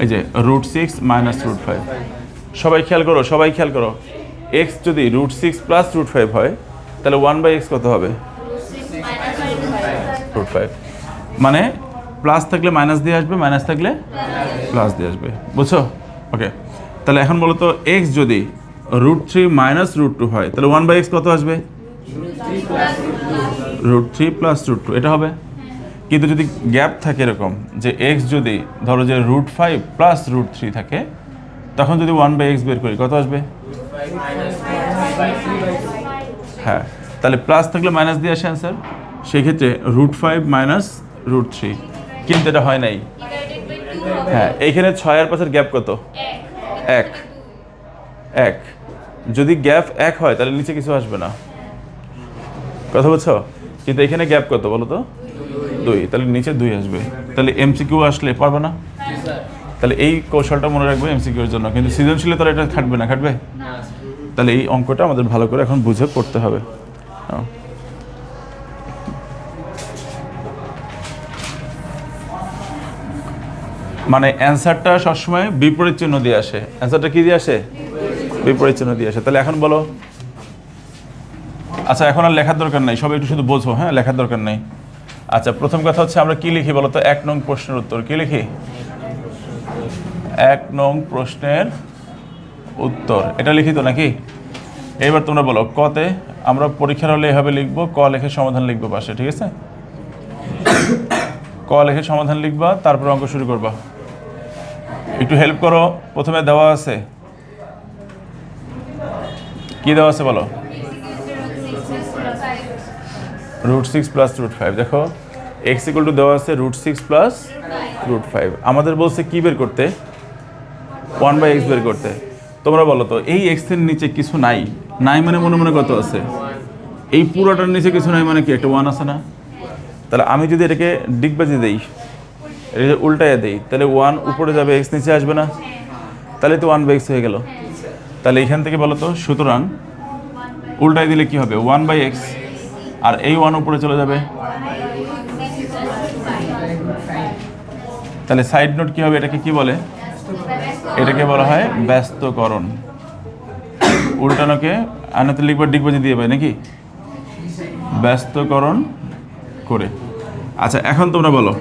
এই যে √6 - √5। সবাই খেয়াল করো, সবাই খেয়াল করো, x যদি √6 + √5 হয়, তাহলে 1/x কত হবে? √5। মানে প্লাস থাকলে মাইনাস দিয়ে আসবে, মাইনাস থাকলে প্লাস দিয়ে আসবে। বুঝছো? ওকে, তাহলে এখন বলো তো x যদি √3 মাইনাস √2 হয়, তাহলে 1/x কত আসবে? √3 প্লাস √2 এটা হবে। কিন্তু যদি গ্যাপ থাকে এরকম যে x যদি ধরো যে √5 প্লাস √3 থাকে, তখন যদি 1/x বের করি কত আসবে? হ্যাঁ, তাহলে প্লাস থাকলে মাইনাস দিয়ে আসে অ্যান্সার। সেই ক্ষেত্রে √5 মাইনাস √3, কিন্তু এটা হয় নাই। হ্যাঁ, এইখানে 6 আর 5-এর গ্যাপ কত? 1। যদি গ্যাপ 1 হয় তাহলে নিচে কিছু আসবে না, কথা বুঝছো? কিন্তু এখানে গ্যাপ কত বলো তো? 2, তাহলে নিচে 2 আসবে। তাহলে এমসিকিউ আসলে পারবে না। তাহলে এই কৌশলটা মনে রাখবে এমসিকিউর জন্য, কিন্তু সৃজনশীলে তাহলে এটা খাটবে না, খাটবে? তাহলে এই অঙ্কটা আমাদের ভালো করে এখন বুঝে পড়তে হবে। মানে অ্যান্সারটা সবসময় বিপরীত চিহ্ন দিয়ে আসে। অ্যান্সারটা কি দিয়ে আসে? বিপরীত চিহ্ন দিয়ে আসে। তাহলে এখন বলো। আচ্ছা, এখন আর লেখার দরকার নাই, সবাই একটু শুধু বোঝো, হ্যাঁ, লেখার দরকার নেই। আচ্ছা, প্রথম কথা হচ্ছে আমরা কি লিখি বলো তো? 1 নং প্রশ্নের উত্তর কি লিখি? 1 নং প্রশ্নের উত্তর এটা লিখি তো নাকি? এবার তোমরা বলো কতে আমরা পরীক্ষার হলে এভাবে লিখবো, ক লিখে সমাধান লিখবো পাশে, ঠিক আছে? ক লিখে সমাধান লিখবা, তারপর অঙ্ক শুরু করবা। একটু হেল্প করো। প্রথমে দেওয়া আছে কি দেওয়া আছে বলো? √6 প্লাস √5। দেখো x ইকুয়াল টু দেওয়া আছে √6 প্লাস √5। আমাদের বলছে কি বের করতে? 1/x বের করতে। তোমরা বলো তো এই x এর নিচে কিছু নাই, নাই মানে মনে মনে কত আছে? এই পুরোটার নিচে কিছু নাই মানে কি একটা 1 আছে না? তাহলে আমি যদি এটাকে ডিগবাজি দেই, এটা উল্টায় দেই, তাহলে 1 উপরে যাবে, x নিচে আসবে না? তাহলে তো 1/x হয়ে গেল। তাহলে এখান থেকে বলো তো, সুতরাং উল্টায় দিলে কি হবে? 1/x, আর এই 1 উপরে চলে যাবে। তাহলে সাইড নোট কি হবে? এটাকে কি বলে? এটাকে বলা হয় ব্যস্তকরণ। উল্টানোকে আনাতে লিখবা ডিগবাজি দিয়ে পাই নাকি? ব্যস্তকরণ করে। আচ্ছা, এখন তোমরা বলো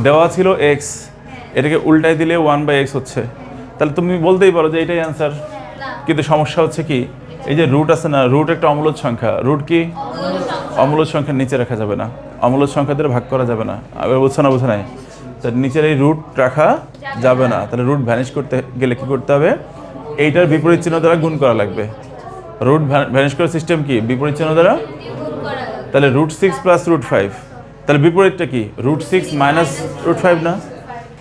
দেওয়া ছিল x, এটাকে উল্টায় দিলে 1/x হচ্ছে, তাহলে তুমি বলতেই পারো যে এটাই অ্যান্সার। কিন্তু সমস্যা হচ্ছে কি, এই যে রুট আছে না, রুট একটা অমূলদ সংখ্যা। রুট কি? অমূলদ সংখ্যা নিচে রাখা যাবে না, অমূলদ সংখ্যা দ্বারা ভাগ করা যাবে না। আবার বুঝছো না? বুঝো নাই? তাহলে নিচের এই রুট রাখা যাবে না। তাহলে রুট ভ্যানিশ করতে গেলে কি করতে হবে? এইটার বিপরীত চিহ্ন দ্বারা গুণ করা লাগবে। রুট ভ্যানিশ করার সিস্টেম কি? বিপরীত চিহ্ন দ্বারা। তাহলে √6 প্লাস √5, তাহলে বিপরীতটা কি? √6 মাইনাস √5 না?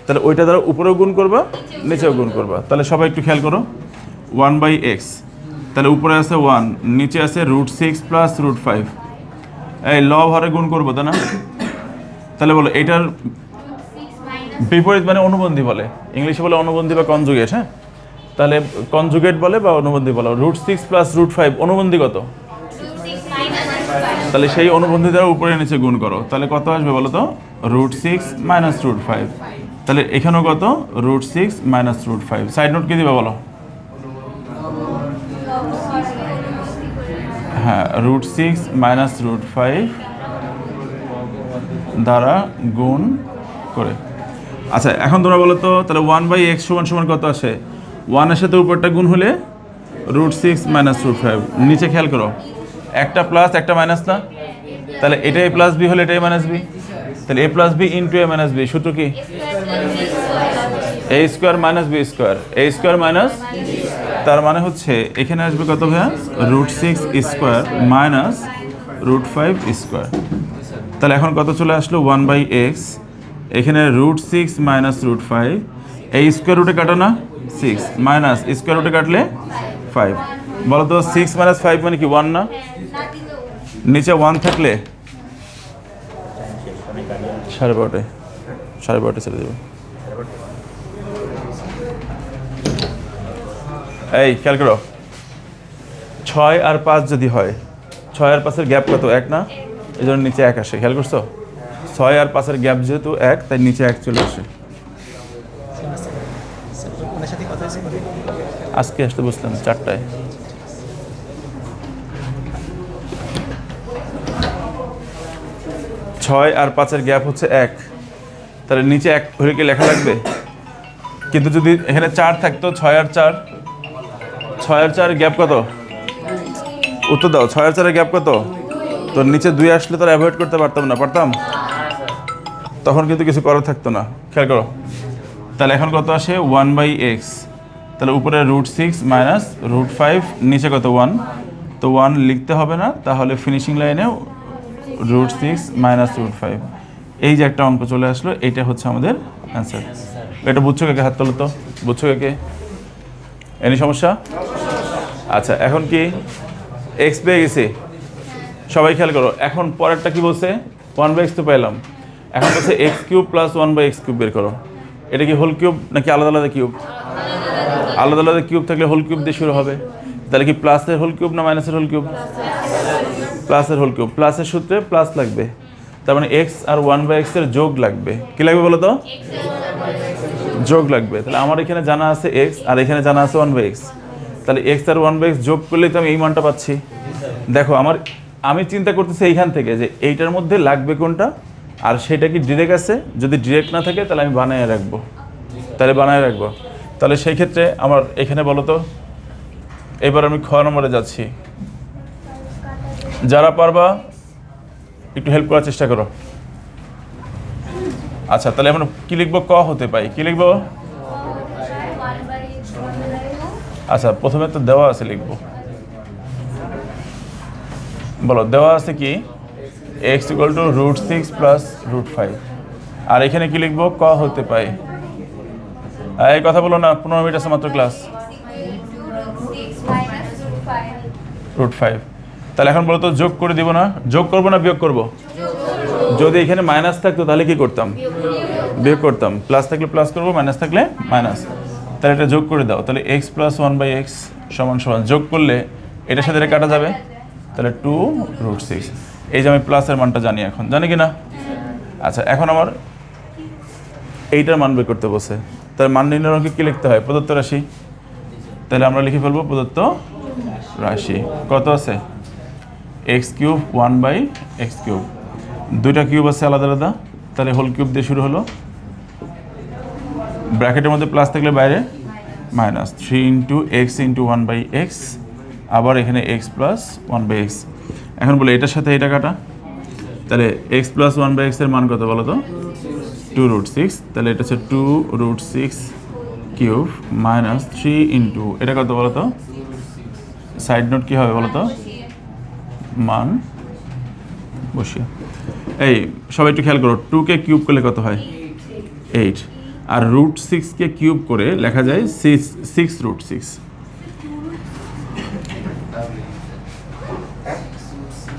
তাহলে ওইটা দ্বারা উপরেও গুণ করবা, নিচেও গুণ করবা। তাহলে সবাই একটু খেয়াল করো, 1/x, তাহলে উপরে আছে 1, নিচে আছে √6 প্লাস √5। এই লব হরে গুণ করবো, তাই না? তাহলে বলো এটার বিপরীত মানে অনুবন্ধী বলে, ইংলিশে বলে অনুবন্ধী বা কনজুগেট। হ্যাঁ, তাহলে কনজুগেট বলে বা অনুবন্ধী বলো। √6 প্লাস √5 অনুবন্ধী কত? তাহলে সেই অনুবন্ধী দ্বারা উপরে নিচে গুণ করো, তাহলে কত আসবে বলো তো? √6 মাইনাস √5। তাহলে এখানেও কত? √6 মাইনাস √5। সাইড নোট কি দিবে বলো? হ্যাঁ, √6 মাইনাস √5 দ্বারা গুণ করে। আচ্ছা, এখন তোমরা বলো তো, তাহলে 1/x সমান সমান কত আসে? 1 এর সাথে উপরটা গুণ হলে √6 মাইনাস √5। নিচে খেয়াল করো, একটা প্লাস একটা মাইনাস না? তাহলে এটাই প্লাস বি হলে এটাই মাইনাস বি। তাহলে a plus B into a minus B, সূত্র কি? a square minus B square, a square minus, তার মানে হচ্ছে এখানে আসবে কত ভাইয়া? √6 স্কোয়ার মাইনাস √5 স্কোয়ার। তাহলে এখন কত চলে আসলো? 1/x, এখানে √6 মাইনাস √5, এই স্কোয়ার রুটে কাটো না 6, মাইনাস স্কোয়ার রুটে কাটলে 5। বলো তো 6 মাইনাস 5 মানে কি? 1 না? নিচে 1 থাকলে 12:30 চলে যাবে। এই খেয়াল করো, 6 আর 5 যদি হয়, 6 আর 5-এর গ্যাপ কত? 1 না? এই জন্য নিচে 1 আসে। খেয়াল করছো? 6 আর 5-এর গ্যাপ যেহেতু 1, তাই নিচে 1 চলে আসে। আজকে আসতে বসলাম 4টায়। ছয় আর 5-এর গ্যাপ হচ্ছে 1, তাহলে নিচে 1 ধরে কি লেখা লাগবে? কিন্তু যদি এখানে 4 থাকতো, 6 আর 4, 6 আর 4 গ্যাপ কত? উত্তর দাও, 6 আর 4 গ্যাপ কত? তো নিচে 2 আসলে তো অ্যাভয়েড করতে পারতাম না, পারতাম? তখন কিন্তু কিছু করার থাকতো না, খেয়াল করো। তাহলে এখন কত আসে? 1/x। তাহলে উপরে √6 মাইনাস √5, নিচে কত? 1। তো 1 লিখতে হবে না, তাহলে ফিনিশিং লাইনে √6 মাইনাস √5। এই যে একটা অঙ্ক চলে আসলো, এইটা হচ্ছে আমাদের অ্যান্সার। এটা বুঝছো কে? হাত তোলো তো, বুঝছো কে? এনি সমস্যা? আচ্ছা, এখন কি এক্স পেয়ে গেছি? সবাই খেয়াল করো। এখন পরেরটা কি বলছে? 1/x তো পেলাম, এখন বলছে x³ প্লাস 1/x³ বের করো। এটা কি হোল কিউব নাকি আলাদা আলাদা কিউব? আলাদা আলাদা কিউব থাকলে হোল কিউব দিয়ে শুরু হবে। তাহলে কি প্লাসের হোল কিউব না মাইনাসের হোল কিউব? প্লাসের হোল কিউব। প্লাসের সূত্রে প্লাস লাগবে, তার মানে x আর 1/x এর যোগ লাগবে। কি লাগবে বলো তো? যোগ লাগবে। তাহলে আমার এখানে জানা আছে x আর এখানে জানা আছে 1/x। তাহলে x আর 1/x যোগ করলেই তো আমি এই মানটা পাচ্ছি। দেখো আমি চিন্তা করতেছি এইখান থেকে যে এইটার মধ্যে লাগবে কোনটা, আর সেটা কি ডিরেক্ট আছে? যদি ডিরেক্ট না থাকে তাহলে আমি বানায় রাখবো। তাহলে সেই ক্ষেত্রে আমার এখানে বলো তো, এবার আমি খ নম্বরে যাচ্ছি। যারা পারবা একটু হেল্প করার চেষ্টা করো। আচ্ছা, তাহলে আমরা কি লিখবো? ক হতে পাই। কি লিখবো? আচ্ছা, প্রথমে তো দেওয়া আছে, লিখবো। বলো, দেওয়া আছে কি? x = √6 plus √5। আর এখানে কি লিখবো? ক হতে পাই। এই কথা বলো না, 15 মিনিট আছে মাত্র ক্লাস। √5। তাহলে এখন বলো তো, যোগ করে দিব না? যোগ করবো না বিয়োগ করবো? যদি এখানে মাইনাস থাকতো তাহলে কি করতাম? বিয়োগ করতাম। প্লাস থাকলে প্লাস করবো, মাইনাস থাকলে মাইনাস। তাহলে এটা যোগ করে দাও। তাহলে x প্লাস 1/x সমান সমান, যোগ করলে এটার সাথে এটা কাটা যাবে, তাহলে 2√6। এই যে আমি প্লাসের মানটা জানি, এখন জানি কি না? আচ্ছা, এখন আমার এইটার মান বের করতে বসে। তার মান নির্ণয়ের অঙ্কে কী লিখতে হয়? প্রদত্ত রাশি। তাহলে আমরা লিখে ফেলবো প্রদত্ত রাশি। কত আছে? x³ 1/x³। দুইটা কিউব আছে আলাদা আলাদা, তাহলে হোল কিউব দিয়ে শুরু হলো। ব্র্যাকেটের মধ্যে প্লাস থাকলে বাইরে মাইনাস। 3 × x × 1/x, আবার এখানে x প্লাস 1/x। এখন বলে এটার সাথে এটা কাটা, তাহলে x প্লাস 1/x এর মান কত বলো তো? 2√6। তাহলে এটা হচ্ছে 2√6³ মাইনাস 3 × এটা কত বলো তো? সাইড নোট কী হবে বলো তো? মান বসিয়ে। এই সবাই একটু খেয়াল করো, 2কে কিউব করলে কত হয়? 8। আর √6কে কিউব করে লেখা যায় 6√6।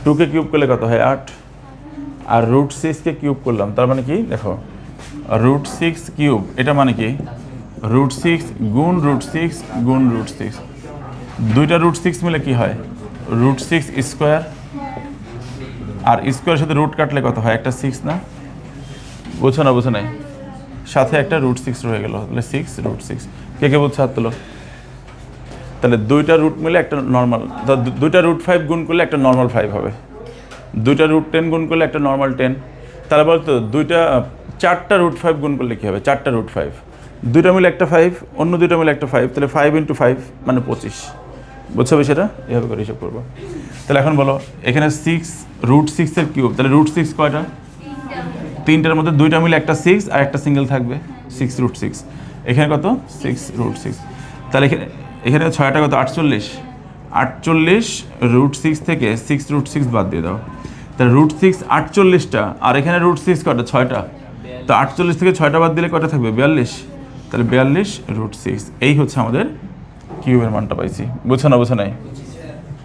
2কে কিউব করলে কত হয়? 8। আর √6কে কিউব করলাম, তার মানে কি? দেখো, √6³ এটা মানে কি? √6 গুণ √6 গুণ √6। দুইটা √6 মিলে কি হয়? √6²। আর স্কোয়ারের সাথে রুট কাটলে কত হয়? একটা 6 না? বুঝছো না? বুঝো নাই? সাথে একটা √6 রয়ে গেল, তাহলে 6√6। কে বুঝছো? হাত তোলো। তাহলে দুইটা রুট মিলে একটা নর্মাল, দুইটা √5 গুণ করলে একটা নর্মাল 5 হবে। দুইটা √10 গুণ করলে একটা নর্মাল 10। তাহলে বলতো চারটা √5 গুণ করলে কী হবে? চারটা √5, দুইটা মিলে একটা 5, অন্য দুইটা মিলে একটা 5, তাহলে 5 × 5 মানে 25। বুঝছো বিষয়টা? এভাবে করে হিসাব করবো। তাহলে এখন বলো, এখানে √6 এর কিউব, তাহলে √6 কয়টা? তিনটার মধ্যে দুইটা মিলে একটা 6 আর একটা সিঙ্গেল থাকবে, 6√6। এখানে কত? 6√6। তাহলে এখানে 6টা কত? 48। 48 √6 থেকে 6√6 বাদ দিয়ে দাও। তাহলে √6 48টা, আর এখানে √6 কয়টা? 6টা। তো 48 থেকে 6টা বাদ দিলে কয়টা থাকবে? 42। তাহলে 42√6। এই হচ্ছে আমাদের কিউবের মানটা পাইছি। বুঝছো না? বুঝো নাই?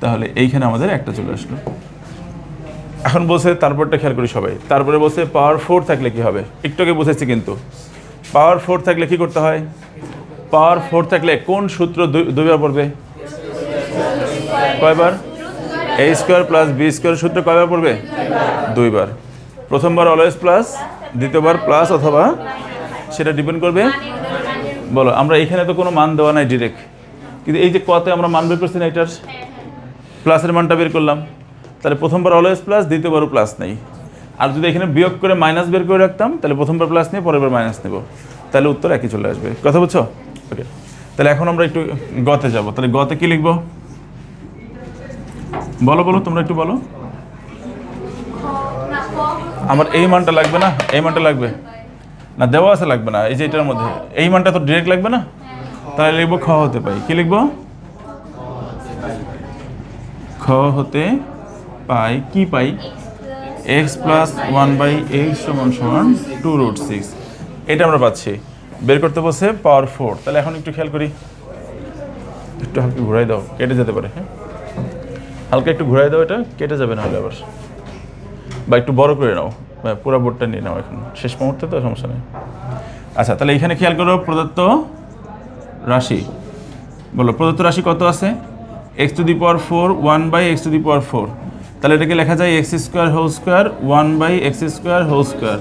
তাহলে এইখানে আমাদের একটা চলে আসলো। এখন বলছে তারপরটা খেয়াল করি সবাই। তারপরে বলছে পাওয়ার 4 থাকলে কি হবে? একটু আগে বুঝেছি কিন্তু। পাওয়ার 4 থাকলে কি করতে হয়? পাওয়ার 4 থাকলে কোন সূত্র দুইবার পড়বে? কয়বার? a² + b² সূত্র কয়বার পড়বে? দুইবার। প্রথমবার অলওয়েজ প্লাস, দ্বিতীয়বার প্লাস অথবা, সেটা ডিপেন্ড করবে। বলো, আমরা এখানে তো কোনো মান দেওয়া নাই ডিরেক্ট, কিন্তু এই যে কতে আমরা মান বের করছি না, এটার প্লাসের মানটা বের করলাম। তাহলে প্রথমবার অলওয়েজ প্লাস, দ্বিতীয়বারও প্লাস নেই। আর যদি এখানে বিয়োগ করে মাইনাস বের করে রাখতাম, তাহলে প্রথমবার প্লাস নিয়ে পরের বার মাইনাস নেব, তাহলে উত্তর একই চলে আসবে। কথা বুঝছো? ওকে। তাহলে এখন আমরা একটু গতে যাব। তাহলে গতে কি লিখবো বলো বলো, তোমরা একটু বলো। আমার এই মানটা লাগবে না, এই মানটা লাগবে না, দেওয়া আছে লাগবে না, এই যে এটার মধ্যে এই মানটা তো ডিরেক্ট লাগবে না, তাহলে লিখবো খ হতে পাই। কি লিখবো? খ হতে পাই কি পাই? এক্স প্লাস 1/x সমান সমান 2√6। এটা আমরা পাচ্ছি। বের করতে বসে পাওয়ার 4। তাহলে এখন একটু খেয়াল করি, একটু হালকা ঘুরাই দাও, কেটে যেতে পারে। হ্যাঁ, হালকা একটু ঘুরাই দাও, এটা কেটে যাবে না হলে আবার, বা একটু বড় করে নাও, পুরো বোর্ডটা নিয়ে নাও এখন, শেষ মুহূর্তে তো সমস্যা নেই। আচ্ছা, তাহলে এখানে খেয়াল করো, প্রদত্ত রাশি বলো, প্রদত্ত রাশি কত আছে? x⁴ 1/x⁴। তাহলে এটাকে লেখা যায় x² 1/x²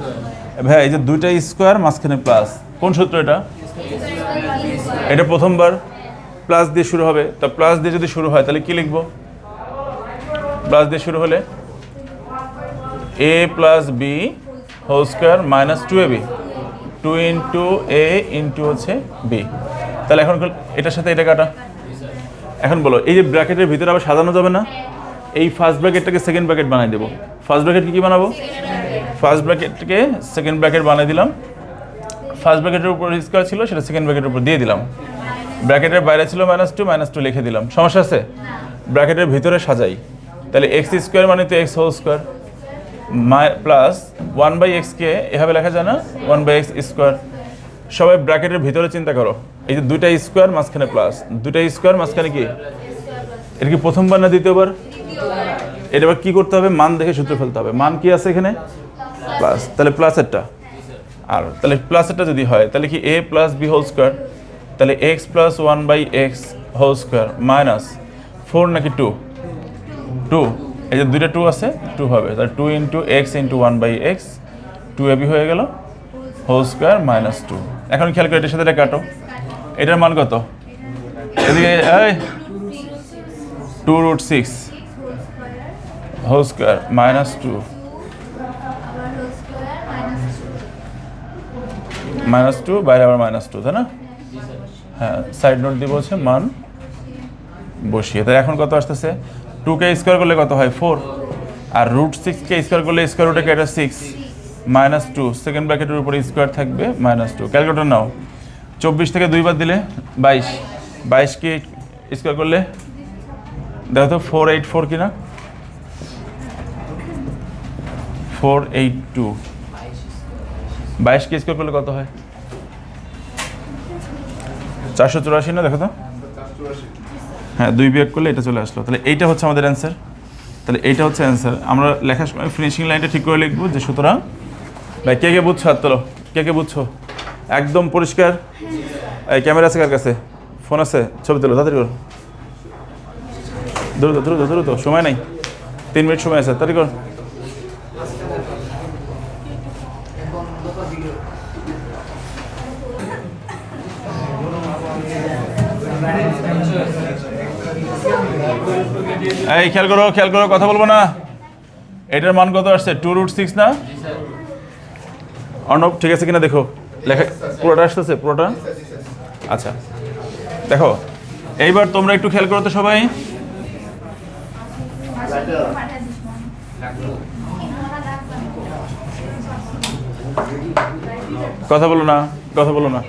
ভাই, এই যে দুইটা স্কোয়ার মাঝখানে প্লাস, কোন সূত্র এটা? এটা প্রথমবার প্লাস দিয়ে শুরু হবে, তা প্লাস দিয়ে যদি শুরু হয় তাহলে কি লিখবো? প্লাস দিয়ে শুরু হলে a + b² - 2ab, 2 × a × হচ্ছে b। তাহলে এখন এটার সাথে এটা কাটা। এখন বলো, এই যে ব্র্যাকেটের ভিতরে আবার সাজানো যাবে না? এই ফার্স্ট ব্র্যাকেটটাকে সেকেন্ড ব্র্যাকেট বানাই দেবো। ফার্স্ট ব্র্যাকেটকে কি বানাবো? ফার্স্ট ব্র্যাকেটকে সেকেন্ড ব্র্যাকেট বানিয়ে দিলাম। ফার্স্ট ব্র্যাকেটের উপর স্কোয়ার ছিল, সেটা সেকেন্ড ব্র্যাকেটের উপর দিয়ে দিলাম। ব্র্যাকেটের বাইরে ছিল -2 লিখে দিলাম। সমস্যা আছে? ব্র্যাকেটের ভিতরে সাজাই। তাহলে x² মানে তো x² প্লাস 1/x কে এভাবে লেখা যায় না, 1/x²। সবাই ব্র্যাকেটের ভিতরে চিন্তা করো, এই যে দুইটা স্কোয়ার মাঝখানে প্লাস, দুইটা স্কোয়ার মাঝখানে কি? এটা কি প্রথমবার না দ্বিতীয়বার? এটা এবার কী করতে হবে? মান দেখে সূত্র ফেলতে হবে। মান কি আছে এখানে? প্লাস। তাহলে প্লাসেরটা, আর তাহলে প্লাসেরটা যদি হয় তাহলে কি a + b², তাহলে x + 1/x² -4 নাকি 2? 2। এই যে দুইটা 2 আছে, 2 হবে, তাহলে 2 × x × 1/x, 2ab হয়ে গেল হোল² -2। এখন খেয়াল করে এটার সাথে এটা কাটো। এটার মান কত? এদিকে 2√6 হোল² -2 -2, বাইরে আবার -2, তাই না? হ্যাঁ, সাইড নোট দিয়ে বলছে মান বসিয়ে। তাই এখন কত আসতেছে? 2কে স্কোয়ার করলে কত হয়? 4। আর √6কে স্কোয়ার করলে স্কোয়ার রুটে কেটে 6 -2, সেকেন্ড ব্র্যাকেটের উপরে স্কোয়ার থাকবে -2। ক্যালকুলেটর নাও, 24 থেকে 2 বাদ দিলে 22, 22কে স্কোয়ার করলে দেখো তো 484 কিনা? 482। 22কে স্কোয়ার করলে কত হয়? 484 না? দেখো তো, হ্যাঁ, 2 বিয়োগ করলে এটা চলে আসলো। তাহলে এইটা হচ্ছে আমাদের অ্যান্সার। তাহলে এইটা হচ্ছে অ্যান্সার। আমরা লেখার সময় ফিনিশিং লাইনটা ঠিক করে লিখবো, যে সুতরাং ভাই কে কে বুঝছো হাত তোলো, কে কে বুঝছো? একদম পরিষ্কার? এই ক্যামেরা আছে কার কাছে? ফোন আছে? ছবি তোলো, তাড়াতাড়ি করো, দ্রুত দ্রুত দ্রুত, সময় নাই, 3 মিনিট সময় আছে, তাড়াতাড়ি করো। এই খেয়াল করো, খেয়াল করো, কথা বলবো না। এটার মান কত আসছে? 2√6 না? অর্ণব ঠিক আছে কিনা দেখো, লেখা পুরোটা আসতেছে? পুরোটা? আচ্ছা, দেখো এইবার তোমরা একটু খেয়াল করো তো সবাই। কথা বলো না, কথা বলো না।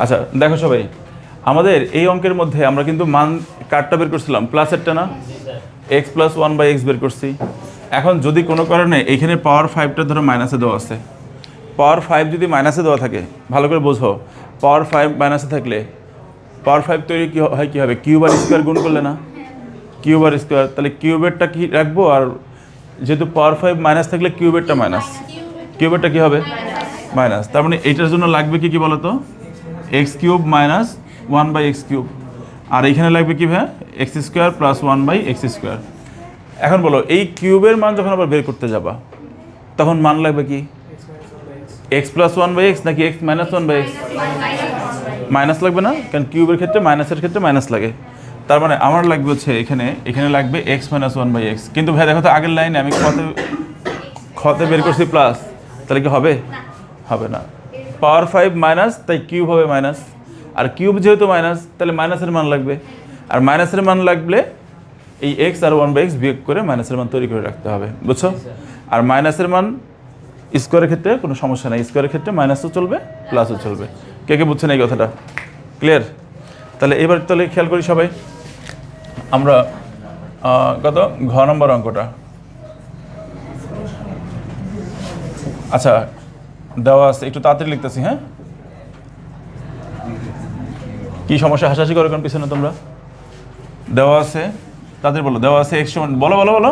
আচ্ছা দেখো সবাই, আমাদের এই অঙ্কের মধ্যে আমরা কিন্তু মান কারটা বের করছিলাম, প্লাসেরটা না? x + 1/x বের করছি। এখন যদি কোনো কারণে এইখানে পাওয়ার 5টা ধরো মাইনাসে দেওয়া আছে, পাওয়ার 5 যদি মাইনাসে দেওয়া থাকে, ভালো করে বোঝো, পাওয়ার 5 মাইনাসে থাকলে পাওয়ার 5 তৈরি কী হয়, কী হবে? কিউব/স্কোয়ার গুণ করলে না, কিউব/স্কোয়ার। তাহলে কিউবেরটা কি রাখবো, আর যেহেতু পাওয়ার 5 মাইনাস থাকলে কিউবেরটা মাইনাস, কিউবেরটা কী হবে? মাইনাস। তার মানে এইটার জন্য লাগবে কি বলো তো? x³ - 1/x³। আর এইখানে লাগবে কি ভাই? x² + 1/x²। এখন বলো, এই কিউবের মান যখন আবার বের করতে যাবা তখন মান লাগবে কি? x + 1/x নাকি x - 1/x? মাইনাস লাগবে না? কারণ কিউবের ক্ষেত্রে মাইনাসের ক্ষেত্রে মাইনাস লাগে। তার মানে আমার লাগবে হচ্ছে এখানে লাগবে x - 1/x। কিন্তু ভাই দেখো তো, আগের লাইনে আমি খতে বের করছি প্লাস, তাহলে কি হবে? হবে না। পাওয়ার 5 মাইনাস, তাই কিউব হবে মাইনাস। আর কিউব যেহেতু মাইনাস, তাহলে মাইনাসের মান লাগবে, আর মাইনাসের মান লাগলে এই এক্স আর 1/x বিয়োগ করে মাইনাসের মান তৈরি করে রাখতে হবে, বুঝছো? আর মাইনাসের মান স্কোয়ারের ক্ষেত্রে কোনো সমস্যা নেই, স্কোয়ারের ক্ষেত্রে মাইনাসও চলবে প্লাসও চলবে। কে কে বুঝছেন এই কথাটা? ক্লিয়ার? তাহলে এবার তাহলে খেয়াল করি সবাই, আমরা কত ঘ নম্বর অঙ্কটা, আচ্ছা দেওয়া আছে, একটু তাড়াতাড়ি লিখতেছি, হ্যাঁ? কি সমস্যা হাসাহাসি করে কোন পিছনে তোমরা? দেওয়া আছে, তাড়াতাড়ি বলো, দেওয়া আছে এক্স সমান, বলো বলো বলো,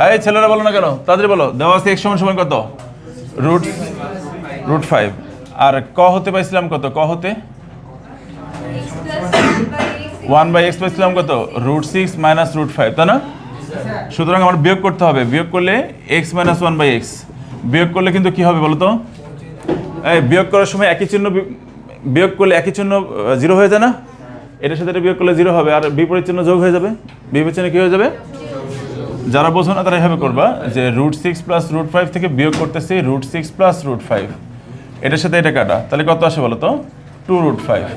এই ছেলেরা বলো না কেন, তাড়াতাড়ি বলো। দেওয়া আছে এক্স সমান কত? √5। আর ক হতে পাইছিলাম কত? ক হতে 1/x পাইছিলাম কত? √6 - √5, তাই না? সুতরাং আমার বিয়োগ করতে হবে, বিয়োগ করলে x - 1/x, বিয়োগ করলে কিন্তু কি হবে বলো তো? এই বিয়োগ করার সময় একই চিহ্ন, বিয়োগ করলে একই চিহ্ন 0 হয়ে যায় না? এটার সাথে এটা বিয়োগ করলে 0 হবে, আর বিপরীত চিহ্ন যোগ হয়ে যাবে, বিপরীত চিহ্ন কী হয়ে যাবে? যারা বোঝো না তারা এভাবে করবা যে √6 + √5 থেকে বিয়োগ করতেছি √6 + √5, এটার সাথে এটা কাটা, তাহলে কত আসে বলো তো? 2√5।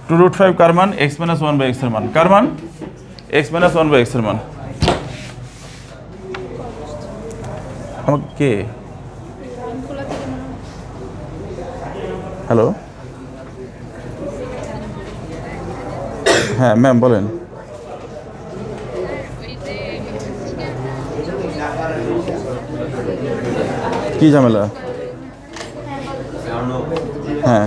2√5 কার মান? x - 1/x এর মান। কার মান? x - 1/x এর মান। আমাকে কে? হ্যালো, হ্যাঁ ম্যাম বলেন। কি ঝামেলা? হ্যাঁ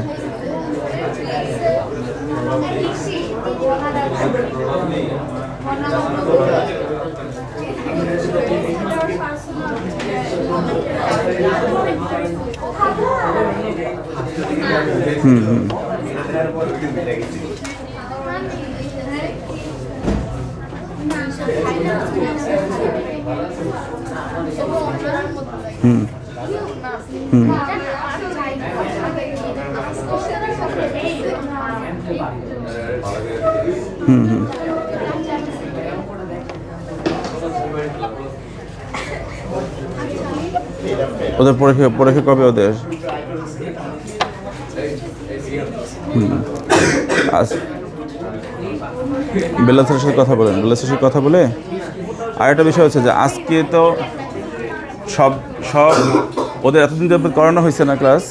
ওদের পরীক্ষা পরীক্ষা কবে ওদের? বেলা স্যারের সাথে কথা বলেন, বেলা স্যারের সাথে কথা বলে। আর একটা বিষয় হচ্ছে যে আজকে তো সব সব ওদের এতদিন ধরে করানো হয়েছে না ক্লাস,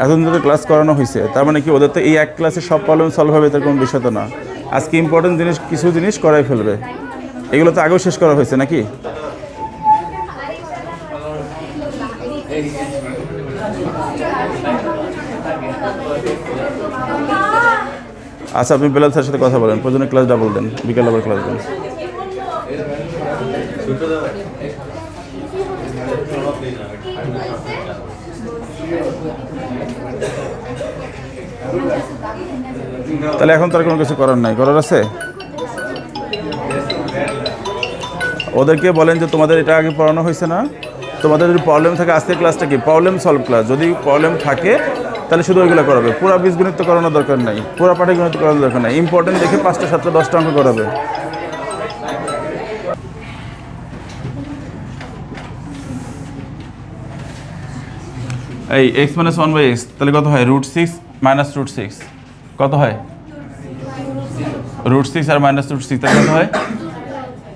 এতদিন ধরে ক্লাস করানো হয়েছে, তার মানে কি ওদের তো এই এক ক্লাসে সব প্রবলেম সলভ হবে তার কোনো বিষয় তো না। আজকে ইম্পর্টেন্ট জিনিস কিছু জিনিস করাই ফেলবে, এগুলো তো আগেও শেষ করা হয়েছে নাকি? আচ্ছা আপনি বেলাল স্যারের সাথে কথা বলেন, প্রয়োজনে ক্লাস ডাবল দেন, বিকেল আবার ক্লাস দেন। তাহলে এখন তার কোনো কিছু করার নাই, করার আছে? ওদেরকে বলেন যে তোমাদের এটা আগে পড়ানো হয়েছে না, তোমাদের যদি প্রবলেম থাকে, আজকে ক্লাসটা কি প্রবলেম সলভ ক্লাস, যদি প্রবলেম থাকে তাহলে শুধু ওইগুলো করাবে, পুরো বীজগণিত করানোর দরকার নাই, পুরো পাটিগণিত করানোর দরকার নাই, ইম্পর্টেন্ট দেখে 5টা 7টা 10টা অঙ্ক করাবে। এই x - 1/x তাহলে কত হয়? √6 - √6 কত হয়? √6 আর -√6 তাহলে কত হয়?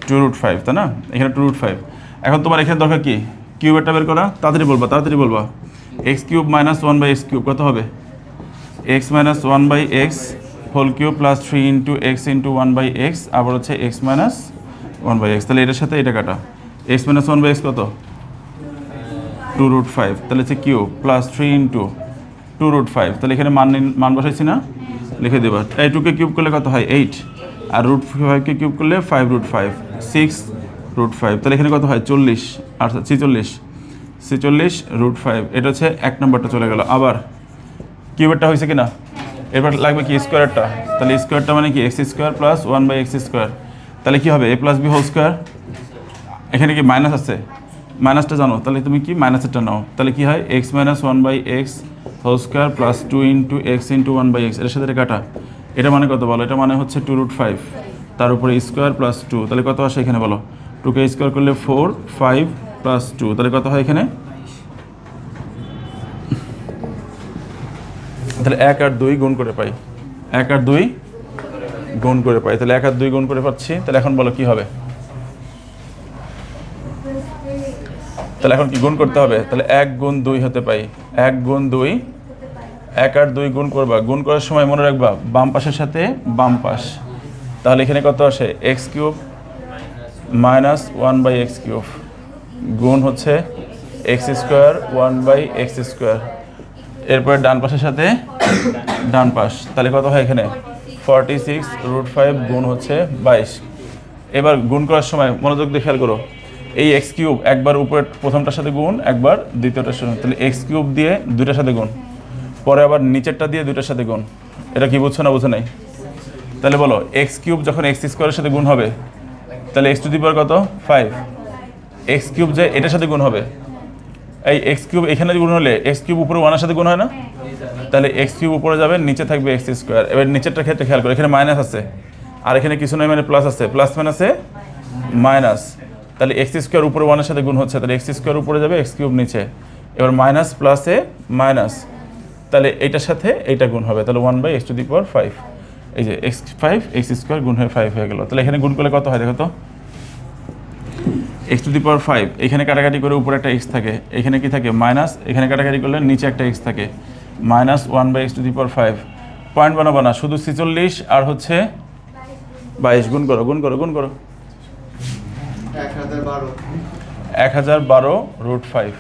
2√5, তাই না? এখানে 2√5। এখন তোমার এখানে দরকার কি? কিউবেরটা বের করা, তাড়াতাড়ি বলবা, তাড়াতাড়ি বলবা। x³ - 1/x³ কত হবে? x - 1/x whole cube plus 3 × x × 1/x আবার হচ্ছে x - 1/x, তাহলে এটার সাথে এটা কাটা। x - 1/x কত? 2√5, তাহলে হচ্ছে কিউব প্লাস 3 × 2√5, তাহলে এখানে মান বসাইছি না, লিখে দেবা। এই 2 কে কিউব করলে কত হয়? 8, আর √5 কে কিউব করলে 5√5, 6√5, তাহলে এখানে কত হয়? 40 আর 46, 46√5। এটা হচ্ছে 1 নম্বরটা চলে গেল। আবার কিউবেরটা হয়েছে কিনা? এবার লাগবে কি? স্কোয়ারটা, তাহলে স্কোয়ারটা মানে কি? x² + 1/x², তাহলে কি হবে? a + b whole square. এখানে কি মাইনাস আছে? মাইনাসটা জানো, তাহলে তুমি কি মাইনাসেরটা নাও, তাহলে কি হয়? x - 1/x whole square plus 2 × x × 1/x, এর সাথে কাটা। এটা মানে কত বলো? এটা মানে হচ্ছে 2√5, তার উপরে স্কোয়ার প্লাস 2, তাহলে কত আসে এখানে বলো? 2কে স্কোয়ার করলে 4, 5 প্লাস 2, তাহলে কত হয় এখানে? তাহলে 1 আর 2 গুণ করে পাই, 1 আর 2 গুণ করে পাই, তাহলে 1 আর 2 গুণ করে পাচ্ছি। তাহলে এখন বলো কি হবে? তাহলে এখন কি গুণ করতে হবে? তাহলে 1 গুণ 2 হতে পাই, 1 গুণ 2, 1 আর 2 গুণ করবা, গুণ করার সময় মনে রাখবা বাম পাশের সাথে বাম পাশ। তাহলে এখানে কত আসে? X cube minus 1/x cube গুণ হচ্ছে এক্স স্কোয়ার 1/x স্কোয়ার, এরপরে ডান পাশের সাথে ডান পাশ। তাহলে কত হয় এখানে? 46√5 গুণ হচ্ছে 22। এবার গুণ করার সময় মনোযোগ দিয়ে খেয়াল করো, এই এক্স কিউব একবার উপরের প্রথমটার সাথে গুণ, একবার দ্বিতীয়টার সাথে। তাহলে এক্স কিউব দিয়ে দুইটার সাথে গুণ, পরে আবার নিচেরটা দিয়ে দুইটার সাথে গুণ। এটা কি বুঝছো না বুঝো নাই? তাহলে বলো এক্স কিউব যখন এক্স স্কোয়ারের সাথে গুণ হবে তাহলে এক্স টু দি পাওয়ার কত? 5। এক্স কিউব যে এটার সাথে গুণ হবে, এই এক্স কিউব এখানে গুণ হলে এক্স কিউব উপরে 1 এর সাথে গুণ হয় না? তাহলে এক্স কিউব উপরে যাবে, নিচে থাকবে এক্স স্কোয়ার। এবার নিচেরটার ক্ষেত্রে খেয়াল করো, এখানে মাইনাস আছে আর এখানে কিছু নয় মানে প্লাস আছে, প্লাস মাইনাসে মাইনাস। তাহলে এক্স স্কোয়ার উপরে 1 এর সাথে গুণ হচ্ছে, তাহলে এক্স স্কোয়ার উপরে যাবে, এক্স কিউব নিচে। এবার মাইনাস প্লাসে মাইনাস, তাহলে এইটার সাথে এইটা গুণ হবে, তাহলে 1/x টু দি পাওয়ার 5। এই যে x5 এক্স স্কোয়ার গুণ হয়ে 5 হয়ে গেল। তাহলে এখানে গুণ করলে কত হয় দেখো তো? এক্স টু দি পাওয়ার 5, এখানে কাটাকাটি করে উপরে একটা এক্স থাকে, এখানে কি থাকে? মাইনাস, এখানে কাটাকাটি করলে নিচে একটা এক্স থাকে, minus 1/x to the power 5। Point বানাবো না, শুধু 46 আর হচ্ছে 22 গুণ করো, গুণ করো, গুণ করো, 1012√5।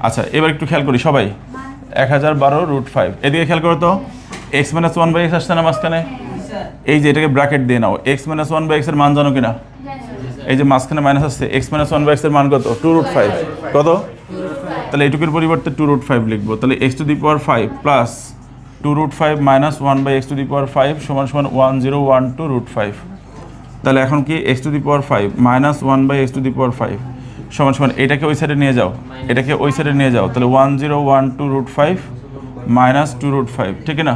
আচ্ছা এবার একটু খেয়াল করি সবাই, 1012√5 এদিকে খেয়াল করো তো, x - 1/x আসছে না মাঝখানে? এই যে এটাকে ব্র্যাকেট দিয়ে নাও, x - 1/x এর মান জানো কিনা? এই যে মাঝখানে মাইনাস আসছে, x - 1/x এর মান কত? 2√5। কত? তাহলে এইটুকুর পরিবর্তে 2√5 লিখবো। তাহলে x to the power 5 plus 2√5 minus 1/x to the power 5 সমান সমান 1012√5। তাহলে এখন কি x to the power 5 minus 1/x to the power 5 সমান সমান এটাকে ওই সাইডে নিয়ে যাও, এটাকে ওই সাইডে নিয়ে যাও, তাহলে 1012√5 মাইনাস 2√5, ঠিক না?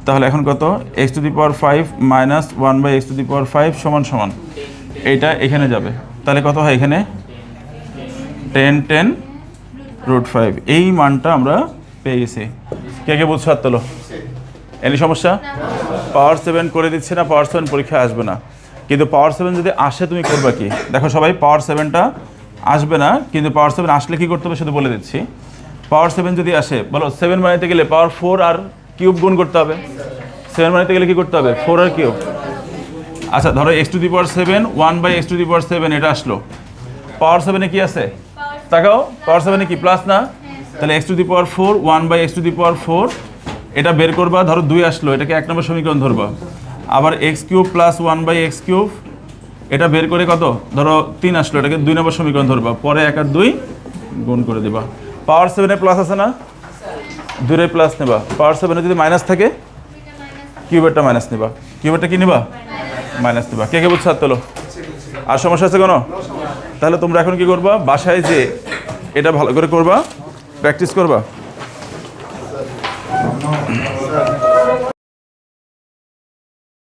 তাহলে এখন কত? x to the power 5 minus 1/x to the power 5 সমান সমান এইটা এখানে যাবে। তাহলে কত হয় এখানে? 1010√5। এই মানটা আমরা পেয়ে গেছি। কে কে বুঝছো? হাত তোলো। এনি সমস্যা? পাওয়ার 7 করে দিচ্ছে না, পাওয়ার 7 পরীক্ষায় আসবে না, কিন্তু পাওয়ার 7 যদি আসে তুমি করবা কি? দেখো সবাই, পাওয়ার 7টা আসবে না, কিন্তু পাওয়ার 7 আসলে কি করতে হবে শুধু বলে দিচ্ছি। পাওয়ার 7 যদি আসে, বলো 7 বানাইতে গেলে পাওয়ার 4 আর কিউব গুণ করতে হবে। 7 বানাইতে গেলে কি করতে হবে? 4 আর কিউব। আচ্ছা ধরো x to the power 7 1/x to the power 7 এটা আসলো, পাওয়ার 7 কি আছে? তাকাও, পাওয়ার 7 কি প্লাস না? তাহলে x to the power 4 1/x to the power 4 এটা বের করবা, ধরো 2 আসলো, এটাকে 1 নম্বর সমীকরণ ধরবা। আবার x cube plus 1/x cube এটা বের করে কত? ধরো 3 আসলো, এটাকে 2 নম্বর সমীকরণ ধরবা, পরে 1 আর 2 গুণ করে দিবা। পাওয়ার 7 এ প্লাস আছে না? 2 এর প্লাস নেবা। পাওয়ার 7 এ যদি মাইনাস থাকে কিউবেরটা মাইনাস নেবা, কিউবেরটা কি নেবা? মাইনাস নেবা। কে কে বুঝছো? হাত তোলো। আর সমস্যা আছে কোনো? তাহলে তোমরা এখন কি করবা? বাসায় যে এটা ভালো করে করবা, প্র্যাকটিস করবা।